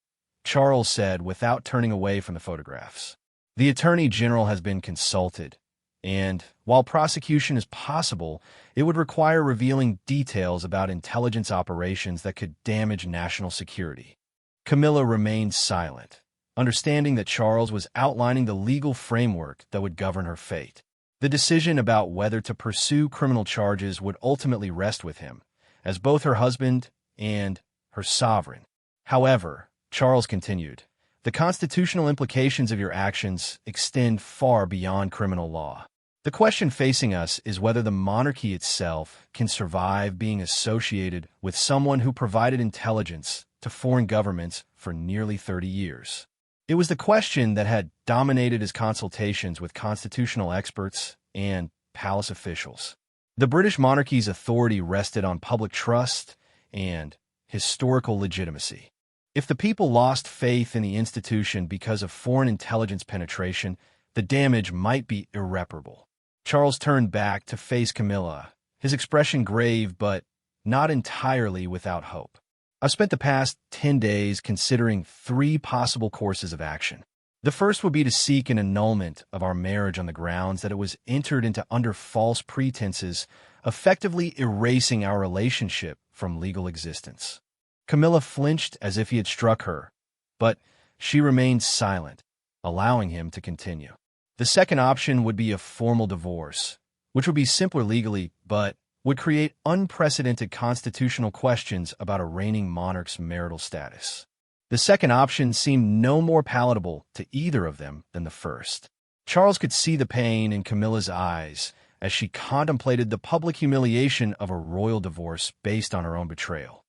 [SPEAKER 1] Charles said without turning away from the photographs. The Attorney General has been consulted. And while prosecution is possible, it would require revealing details about intelligence operations that could damage national security. Camilla remained silent, understanding that Charles was outlining the legal framework that would govern her fate. The decision about whether to pursue criminal charges would ultimately rest with him, as both her husband and her sovereign. However, Charles continued, the constitutional implications of your actions extend far beyond criminal law. The question facing us is whether the monarchy itself can survive being associated with someone who provided intelligence to foreign governments for nearly 30 years. It was the question that had dominated his consultations with constitutional experts and palace officials. The British monarchy's authority rested on public trust and historical legitimacy. If the people lost faith in the institution because of foreign intelligence penetration, the damage might be irreparable. Charles turned back to face Camilla, his expression grave but not entirely without hope. I've spent the past 10 days considering 3 possible courses of action. The first would be to seek an annulment of our marriage on the grounds that it was entered into under false pretenses, effectively erasing our relationship from legal existence. Camilla flinched as if he had struck her, but she remained silent, allowing him to continue. The second option would be a formal divorce, which would be simpler legally, but would create unprecedented constitutional questions about a reigning monarch's marital status. The second option seemed no more palatable to either of them than the first. Charles could see the pain in Camilla's eyes as she contemplated the public humiliation of a royal divorce based on her own betrayal.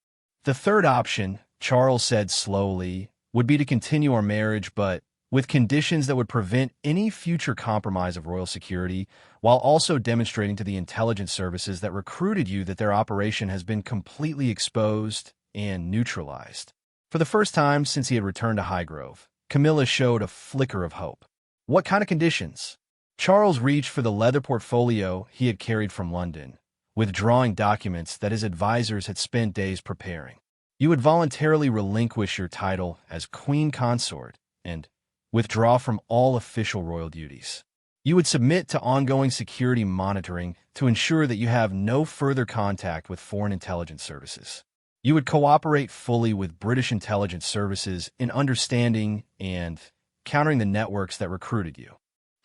[SPEAKER 1] The third option, Charles said slowly, would be to continue our marriage, but with conditions that would prevent any future compromise of royal security, while also demonstrating to the intelligence services that recruited you that their operation has been completely exposed and neutralized. For the first time since he had returned to Highgrove, Camilla showed a flicker of hope. What kind of conditions? Charles reached for the leather portfolio he had carried from London, withdrawing documents that his advisors had spent days preparing. You would voluntarily relinquish your title as Queen Consort and withdraw from all official royal duties. You would submit to ongoing security monitoring to ensure that you have no further contact with foreign intelligence services. You would cooperate fully with British intelligence services in understanding and countering the networks that recruited you.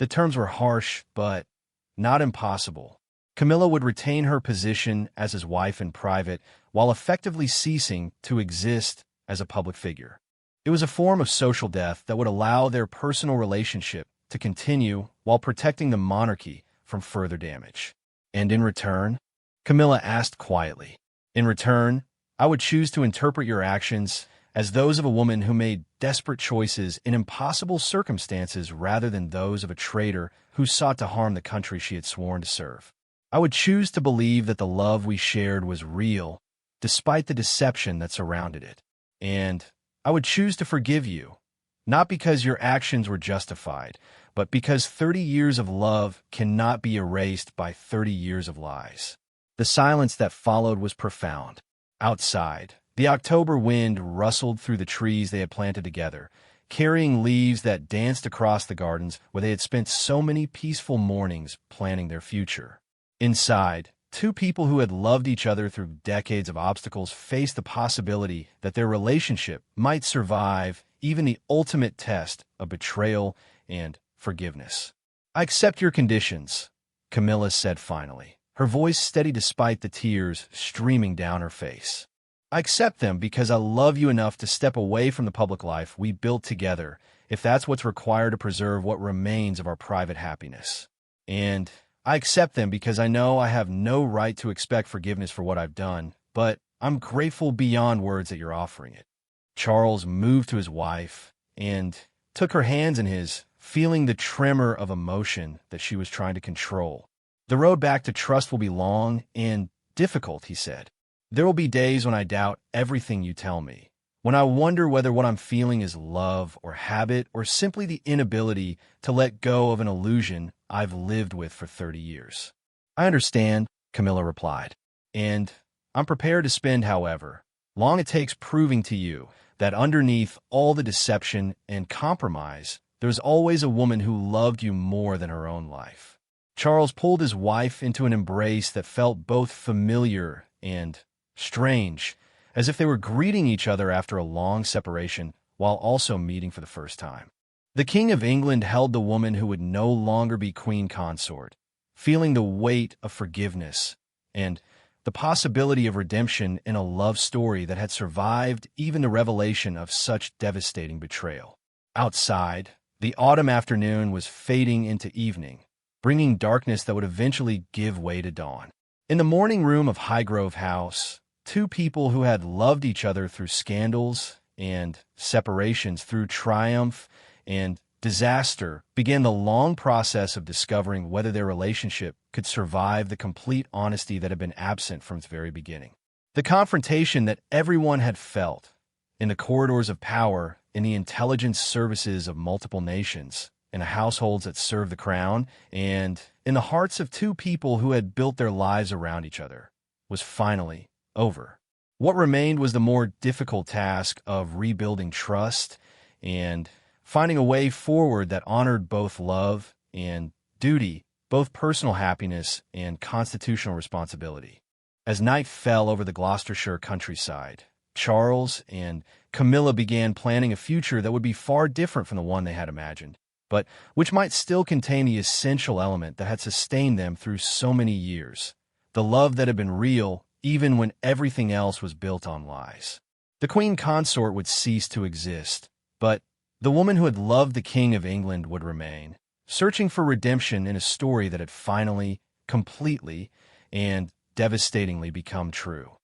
[SPEAKER 1] The terms were harsh, but not impossible. Camilla would retain her position as his wife in private while effectively ceasing to exist as a public figure. It was a form of social death that would allow their personal relationship to continue while protecting the monarchy from further damage. And in return, Camilla asked quietly, in return, I would choose to interpret your actions as those of a woman who made desperate choices in impossible circumstances rather than those of a traitor who sought to harm the country she had sworn to serve. I would choose to believe that the love we shared was real, despite the deception that surrounded it. And I would choose to forgive you, not because your actions were justified, but because 30 years of love cannot be erased by 30 years of lies. The silence that followed was profound. Outside, the October wind rustled through the trees they had planted together, carrying leaves that danced across the gardens where they had spent so many peaceful mornings planning their future. Inside, 2 people who had loved each other through decades of obstacles faced the possibility that their relationship might survive even the ultimate test of betrayal and forgiveness. I accept your conditions, Camilla said finally, her voice steady despite the tears streaming down her face. I accept them because I love you enough to step away from the public life we built together if that's what's required to preserve what remains of our private happiness. And I accept them because I know I have no right to expect forgiveness for what I've done, but I'm grateful beyond words that you're offering it. Charles moved to his wife and took her hands in his, feeling the tremor of emotion that she was trying to control. The road back to trust will be long and difficult, he said. There will be days when I doubt everything you tell me, when I wonder whether what I'm feeling is love or habit or simply the inability to let go of an illusion I've lived with for 30 years. I understand, Camilla replied, and I'm prepared to spend however long it takes proving to you that underneath all the deception and compromise, there's always a woman who loved you more than her own life. Charles pulled his wife into an embrace that felt both familiar and strange, as if they were greeting each other after a long separation while also meeting for the first time. The King of England held the woman who would no longer be queen consort, feeling the weight of forgiveness and the possibility of redemption in a love story that had survived even the revelation of such devastating betrayal. Outside, the autumn afternoon was fading into evening, bringing darkness that would eventually give way to dawn. In the morning room of Highgrove House, two people who had loved each other through scandals and separations, through triumph and disaster, began the long process of discovering whether their relationship could survive the complete honesty that had been absent from its very beginning. The confrontation that everyone had felt in the corridors of power, in the intelligence services of multiple nations, in the households that served the crown, and in the hearts of two people who had built their lives around each other, was finally over. What remained was the more difficult task of rebuilding trust and finding a way forward that honored both love and duty, both personal happiness and constitutional responsibility. As night fell over the Gloucestershire countryside, Charles and Camilla began planning a future that would be far different from the one they had imagined, but which might still contain the essential element that had sustained them through so many years, the love that had been real even when everything else was built on lies. The queen consort would cease to exist, but the woman who had loved the King of England would remain, searching for redemption in a story that had finally, completely, and devastatingly become true.